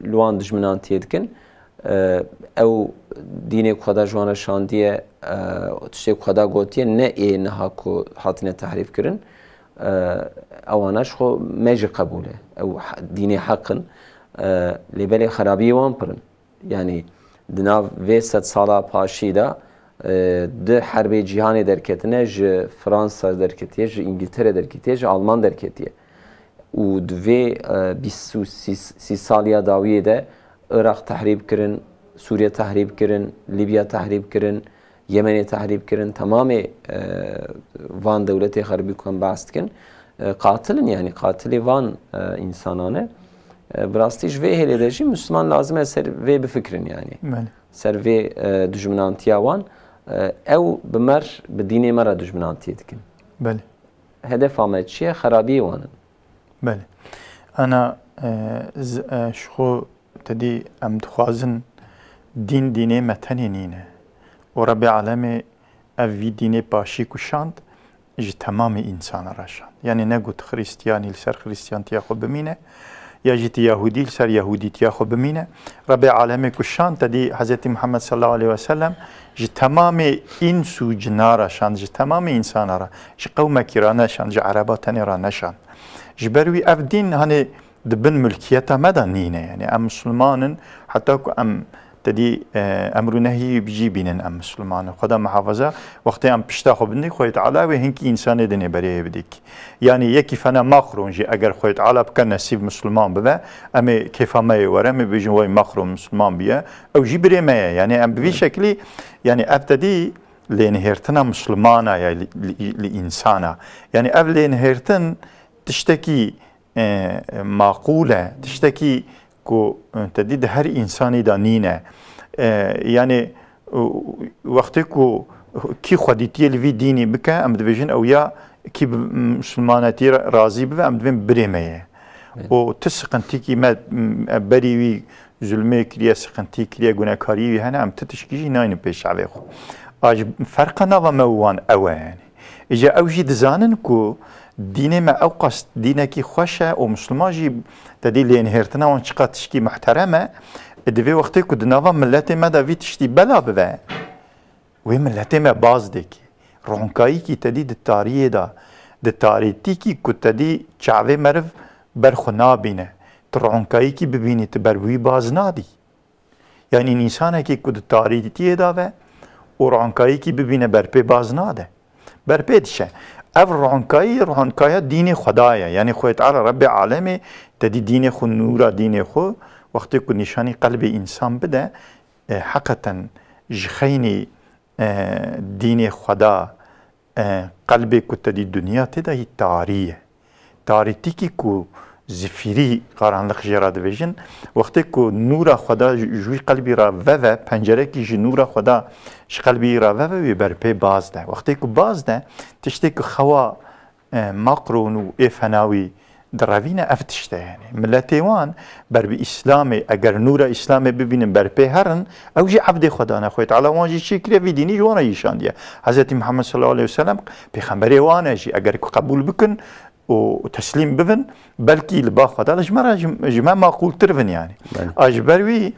لوان دجمنانتی دکن او دینه خدا جوانا شاندیه تشتی خدا گوتیه نه ای نها کو حاطینه تحریف کرن اوانش خو مجی قبوله او دینه حقن لبلی خرابی وان پرن یعنی دناو وی 100 سالا پاشی دا ده حرب جهانی درکتنه ج فرانسا درکتیه ج انگلتره درکتیه ج آلمان درکتیه و دوی 23 سالیا داویه ده عراق تحریب کرن سوریه تحریب کرن لیبیا تحریب کرن یمن تحریب کرن تمام وان دولت غربی کن باست کن قاتلن yani قاتلی وان insanane براستیش وی هلی دجی مسلمان لازمه سر وی بفکرن yani سر وی دجمنانتیا وان او بمر بدینه مرا دجمنانتی دکن بله هدف آمد چیه خرابی وانن بله أنا شخو تدي أم تخوازن ديني متنينينه وربي عالمي أفي ديني باشي كشاند ji tamamı insana raşan. Yani ne gut Hristiyanî li ser Hristiyantiya xwe bimîne ya jî Yahudî li ser Yahudîtiya xwe bimîne. Rabbi alemê ku şan tedî Hz. Muhammed sallallahu aleyhi ve sellem ji tamamı ins û cina raşan, ji tamamı insana ra, ji qewmekî ra neşan, ji Ereba tenê ra neşan. Ji ber wî ev dîn hani dibin mülkiyeta me da nîne. Yani em Müslümanın hatta ku em تدي امر نهي بيجي بينن ام مسلمان خدا محافظه وقت ام پشتا خو بندي خويت على وهنك انسان دني بري بديك يعني يكي فانا مخرون جي اگر خويت على بكن نصيب مسلمان ببا ام كيف ما ورم بيجي وي مخرون مسلمان بيا او جي بري ما يعني ام بي شكلي يعني ابتدي لانهرتنا مسلمانا يا لانسانا يعني اب لانهرتن تشتكي معقوله تشتكي کو تدید هر انسانی دانینه یعنی وقتی کو کی خودیتی لوی دینی بکه ام دویژن او یا کی مسلماناتی راضی به ام دویم بریمه و تسقنتی کی ما بریوی ظلمه کریه سقنتی کریه گناهکاری وی هنه ام تتشکیجی ناین پیش علی خو اج فرق نوا موان اوه یعنی اجا اوجی دزانن کو دینه ما او قصد دینه کی خوشه و مسلمان جی تدي لين هرتنا ونشقا تشكي محترمه دفي وقتي كود نافا ملتي ما دافي تشتي بلا ببا وي ملتي ما باز ديكي رونكاي كي تدي دتاريه دا دتاريتي كي كود تدي چاوي مرف برخنا بينه ترونكاي كي ببيني تبروي باز نادي يعني انسان كي كود تاريتي دا و رونكاي كي ببينه برپي باز ناده برپي دشه اف رونكاي دين خدايا يعني خويت على رب عالمي تدي دين خو نورا دين خو وقتی که نشانی قلب انسان بده حقیقتا جخینی دین خدا قلب که تدی دنیا تده هی تاریتی که زفیری قرانلق جراد ویژن وقتی که نور خدا جوی قلبی را و پنجره که جی نور خدا قلبی را و برپی باز ده وقتی که باز ده تشتی که خوا مقرون و افناوی دراوینه افتشته یعنی ملتیوان بر به اسلامی اگر نور اسلامی ببینیم بر په هرن او جی عبد خدا نه خویت علی وان جی شکل وی دینی جوانه ایشان دیه حضرت محمد صلی الله علیه وسلم پیغمبر وانه جی اگر قبول بکن و تسلیم ببن بلکی لبا خدا جمع معقول ترفن یعنی اجبروی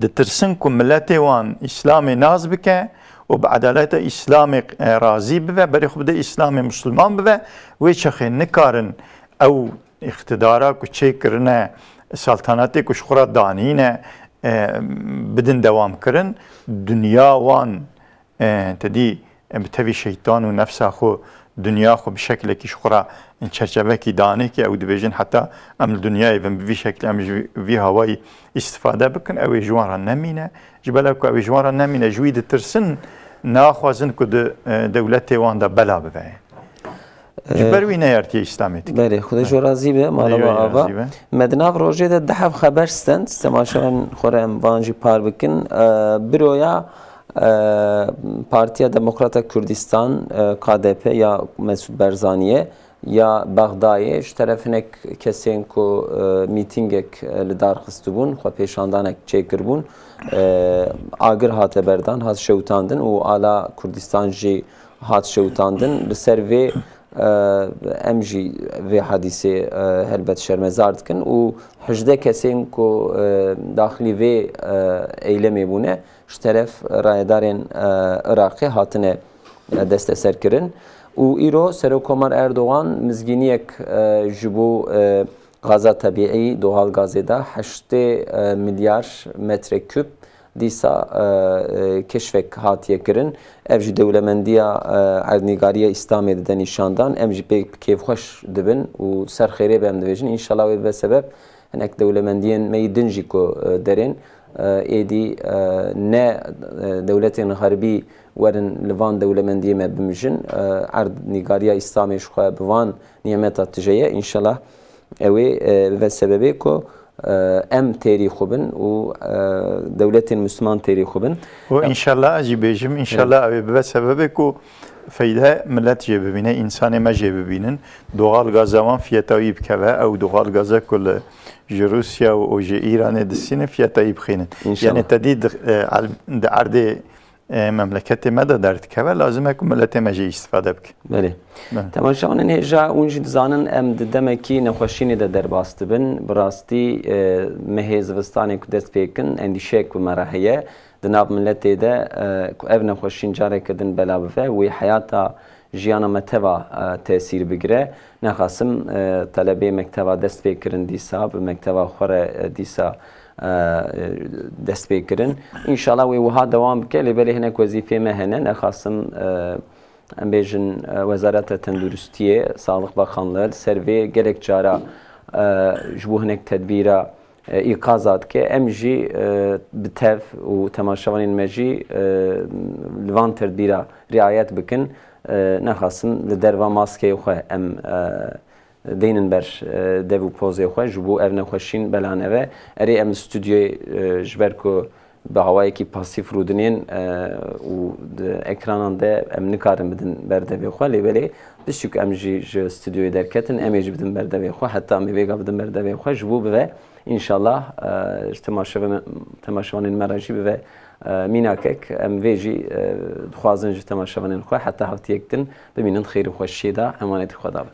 دترسن کو ملتیوان اسلامی ناز بکن و بعدالت اسلام راضی بوه برای خود اسلام مسلمان بوه و چخه نکارن او اقتدارا کو چه کرنه سلطنتی کش خورا دانینه بدن دوام کرن دنیا وان تدی بتوی شیطان و نفس خو دنیا خو بشکل کش خورا چرچبه کی دانه که او دویژن حتی ام دنیای و به شکل ام وی هوای استفاده بکن او جوارا نمینه جبلا کو او جوارا نمینه جوید ترسن ناخوازن که دولت وان دا بلا ببین جبروی نیارتی اسلامی تکی بله خدا جو راضی به مالا و آوا مدناف روژه ده دحف خبر ستند سماشان خورم وانجی پار بکن برویا پارتیا دموکرات کردستان KDP یا مسعود برزانیه یا بغدایه اش طرفنک کسین کو میتینگک لدار خستبون خو پیشاندانک چیکر بون آگر هات بردان هات شوتاندن و آلا کردستان جی هات شوتاندن لسر و امجی و حادثه هلبت شرمزارد کن و حجده کسین کو داخلی و ایلمی بونه اش طرف رایدارین عراقی هاتنه دست سر کرن و ایرو سرکومار اردوغان مزگینیک جبو غازا طبیعی doğal gazı da 8 milyar metreküp disa keşfek hatiye kirin evji devlemendiya erdnigariya İslamiye de nişandan emji pek keyfhoş dibin u ser xeyre bem devejin inşallah ve sebep enek devlemendiyen meydinji ko derin edi ne devletin harbi ورن لوان دولمندی ما بمجن عرض نگاریا اسلامی شخواه بوان نیمتا تجیه انشالله اوی و سببی که ام تاریخو بن و دولت مسلمان تاریخو بن و انشالله اجی بیجم انشالله اوی و سببی که فایده ملت جه ببینه انسان ما جه ببینن دوغال گازوان فیتایی بکوه او دوغال گازه کل روسیا و ایران دستینه فیتایی بخینن یعنی تدید عرض مملكت مدى دارت كوا لازم أكون ملت مجي استفاده بك. بله. تماشاً هجا اونجی دزانن ام دمکی نخوشینی در درباست بن براستی مهز وستانی کدست بیکن اندیشه کو مراحیه دناب ملت ده اف نخوشین جاره کدن بلابه و حیاتا جیانا متوا تأثیر بگیره نخواستم طلبه مکتبا دست بیکرن دیسا به مکتبا خوره دیسا دست بیکرن انشالله و وها دوام بکه لبلی هنک وظیفه مهنه نخواستم ام بیژن وزارت تندرستیه سالق باخانلر سروی گرک جارا جبو هنک تدبیرا ایقازات که امجی بتف و تماشاوانین مجی لوان تدبیرا رعایت بکن نخواستم لدروا ماسکه خواه ام دینن بر دیو پوزه خواه جبو او نخوشین بلانه و اری ام استودیوی جبر که به هوایی که پاسیف رودنین و اکرانان ده ام نکارم بدن بر دیو خواه لیبلی بشک ام جی استودیوی درکتن ام جی بدن بر دیو خواه حتی امی بیگا بدن بر دیو خواه جبو به انشالله تماشاوانین مراجی به میناکک ام ویجی خوازن جی تماشاوانین خواه حتی هفتی یکتن ببینن خیر و خوشی دا امانت خدا